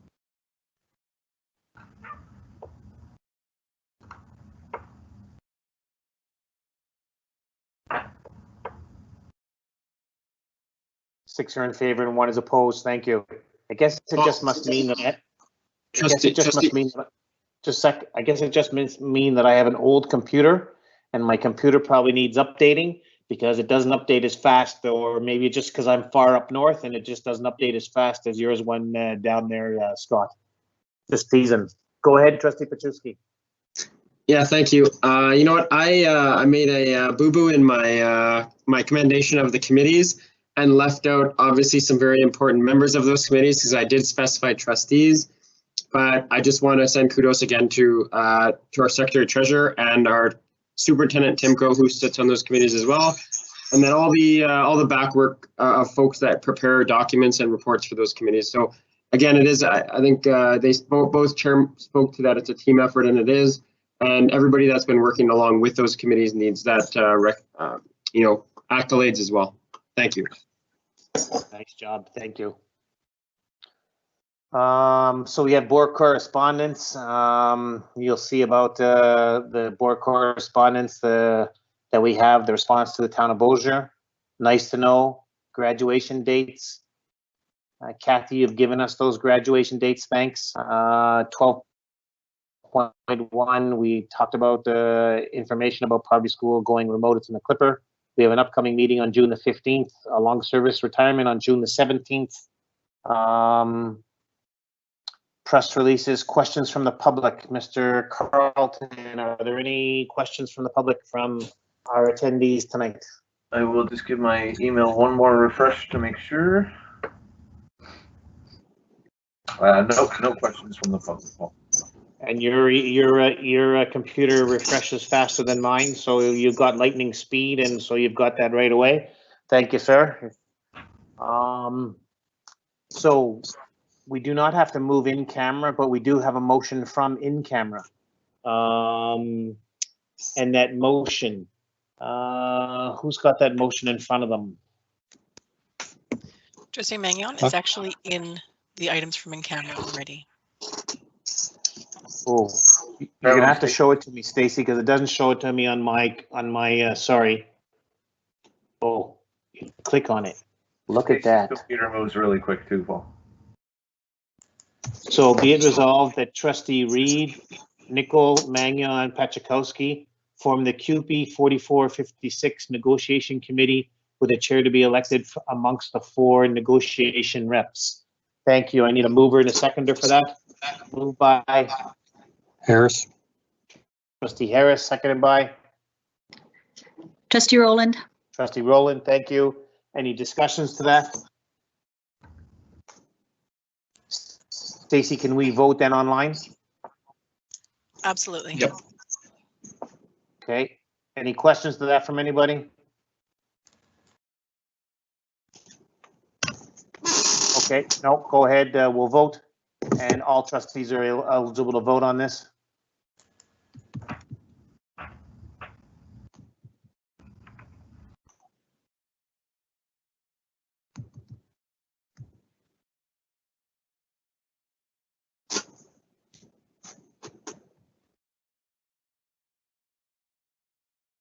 Six are in favor and one is opposed. Thank you. I guess it just must mean that. I guess it just mean that I have an old computer, and my computer probably needs updating because it doesn't update as fast, or maybe just because I'm far up north and it just doesn't update as fast as yours when down there, Scott. Just teasing. Go ahead, Trustee Paczewski. Yeah, thank you. You know what? I made a boo-boo in my my commendation of the committees, and left out obviously some very important members of those committees because I did specify trustees. But I just want to send kudos again to our Secretary Treasurer and our Superintendent Timko, who sits on those committees as well, and then all the back work of folks that prepare documents and reports for those committees. So again, it is. I think they both chair spoke to that. It's a team effort, and it is. And everybody that's been working along with those committees needs that accolades as well. Thank you. Nice job. Thank you. So we have board correspondence. You'll see about the board correspondence that we have, the response to the town of Beausejour. Nice to know. Graduation dates. Kathy, you've given us those graduation dates. Thanks. 12.1, we talked about information about Poverty School going remote. It's in the Clipper. We have an upcoming meeting on June the 15th, a long service retirement on June the 17th. Press releases, questions from the public. Mr. Carlton, are there any questions from the public from our attendees tonight? I will just give my email one more refresh to make sure. No questions from the public. And your computer refreshes faster than mine, so you've got lightning speed, and so you've got that right away. Thank you, sir. So we do not have to move in camera, but we do have a motion from in camera. And that motion, who's got that motion in front of them? Trustee Mangione, it's actually in the items from in camera already. Oh, You're gonna have to show it to me, Stacy, because it doesn't show it to me on my sorry. Oh, click on it. Look at that. Computer moves really quick too, Paul. So be it resolved that Trustee Reed, Nicol, Magnon, and Pachakowski form the QP 4456 negotiation committee with a chair to be elected amongst the 4 negotiation reps. Thank you. I need a mover and a seconder for that. Moved by Harris. Trustee Harris, seconded by Trustee Rowland. Trustee Rowland. Thank you. Any discussions to that? Stacy, can we vote then online? Absolutely. Yep. Okay. Any questions to that from anybody? Okay, no, go ahead. We'll vote. And all trustees are eligible to vote on this.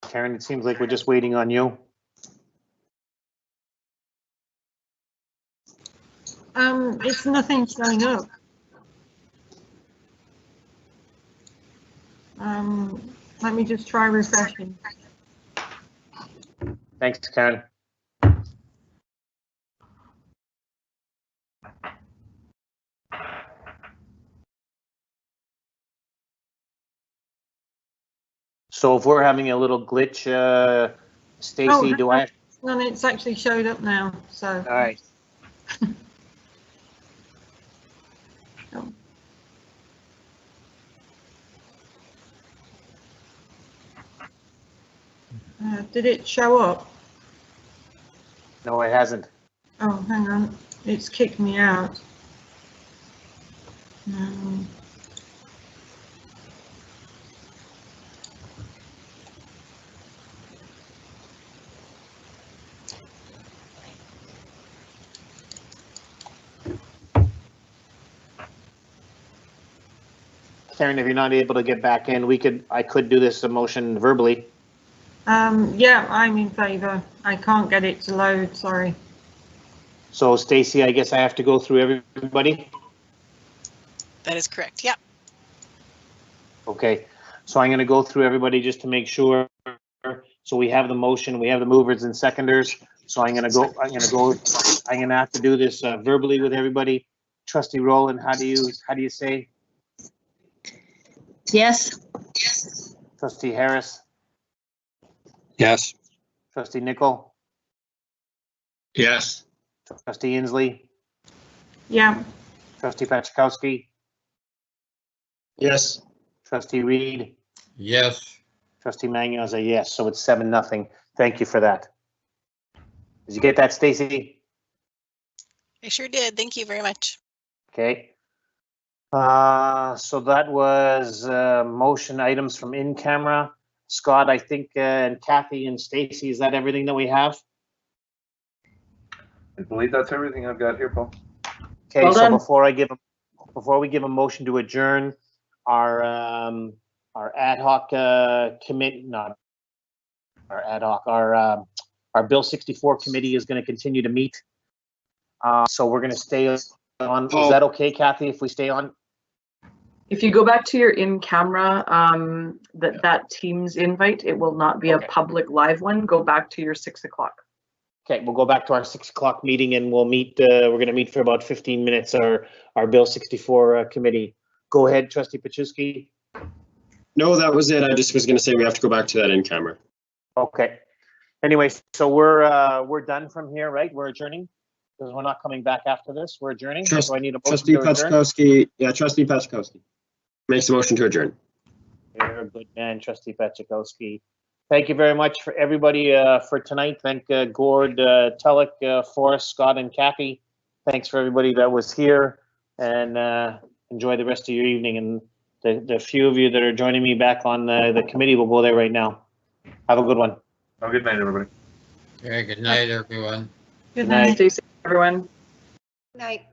Karen, it seems like we're just waiting on you. It's nothing showing up. Let me just try refreshing. Thanks, Karen. So if we're having a little glitch, Stacy, do I? No, it's actually showed up now. So. All right. Oh. Did it show up? No, it hasn't. Oh, hang on. It's kicked me out. Karen, if you're not able to get back in, I could do this motion verbally. Yeah, I'm in favor. I can't get it to load, sorry. So Stacy, I guess I have to go through everybody? That is correct. Yep. Okay, so I'm gonna go through everybody just to make sure. So we have the motion, we have the movers and seconders. So I'm gonna have to do this verbally with everybody. Trustee Rowland, how do you say? Yes. Yes. Trustee Harris? Yes. Trustee Nicol? Yes. Trustee Inslee? Yeah. Trustee Pachakowski? Yes. Trustee Reed? Yes. Trustee Magnon is a yes, so it's 7-0. Thank you for that. Did you get that, Stacy? I sure did. Thank you very much. Okay. So that was motion items from in camera. Scott, I think, and Kathy and Stacy, is that everything that we have? I believe that's everything I've got here, Paul. Okay, Well so done. before we give a motion to adjourn, our ad hoc committee, not our ad hoc, our Bill 64 committee is going to continue to meet. So we're going to stay on. Is that okay, Kathy, if we stay on? If you go back to your in-camera, that Teams invite, it will not be a public live one. Go back to your 6 o'clock. Okay, we'll go back to our 6 o'clock meeting and we'll meet. We're going to meet for about 15 minutes. Our Bill 64 committee. Go ahead, Trustee Paczewski. No, that was it. I just was going to say we have to go back to that in camera. Okay. Anyway, so we're done from here, right? We're adjourning because we're not coming back after this. We're adjourning. So I need a motion Trustee to adjourn. Pachakowski. Yeah, Trustee Pachakowski makes the motion to adjourn. You're a good man, Trustee Pachakowski. Thank you very much for everybody for tonight. Thank Gord, Tulloch, Forrest, Scott, and Kathy. Thanks for everybody that was here, and enjoy the rest of your evening. And the few of you that are joining me back on the committee will go there right now. Have a good one. Have a good night, everybody. Yeah, good night, everyone. Good night. Stay safe, everyone. Night.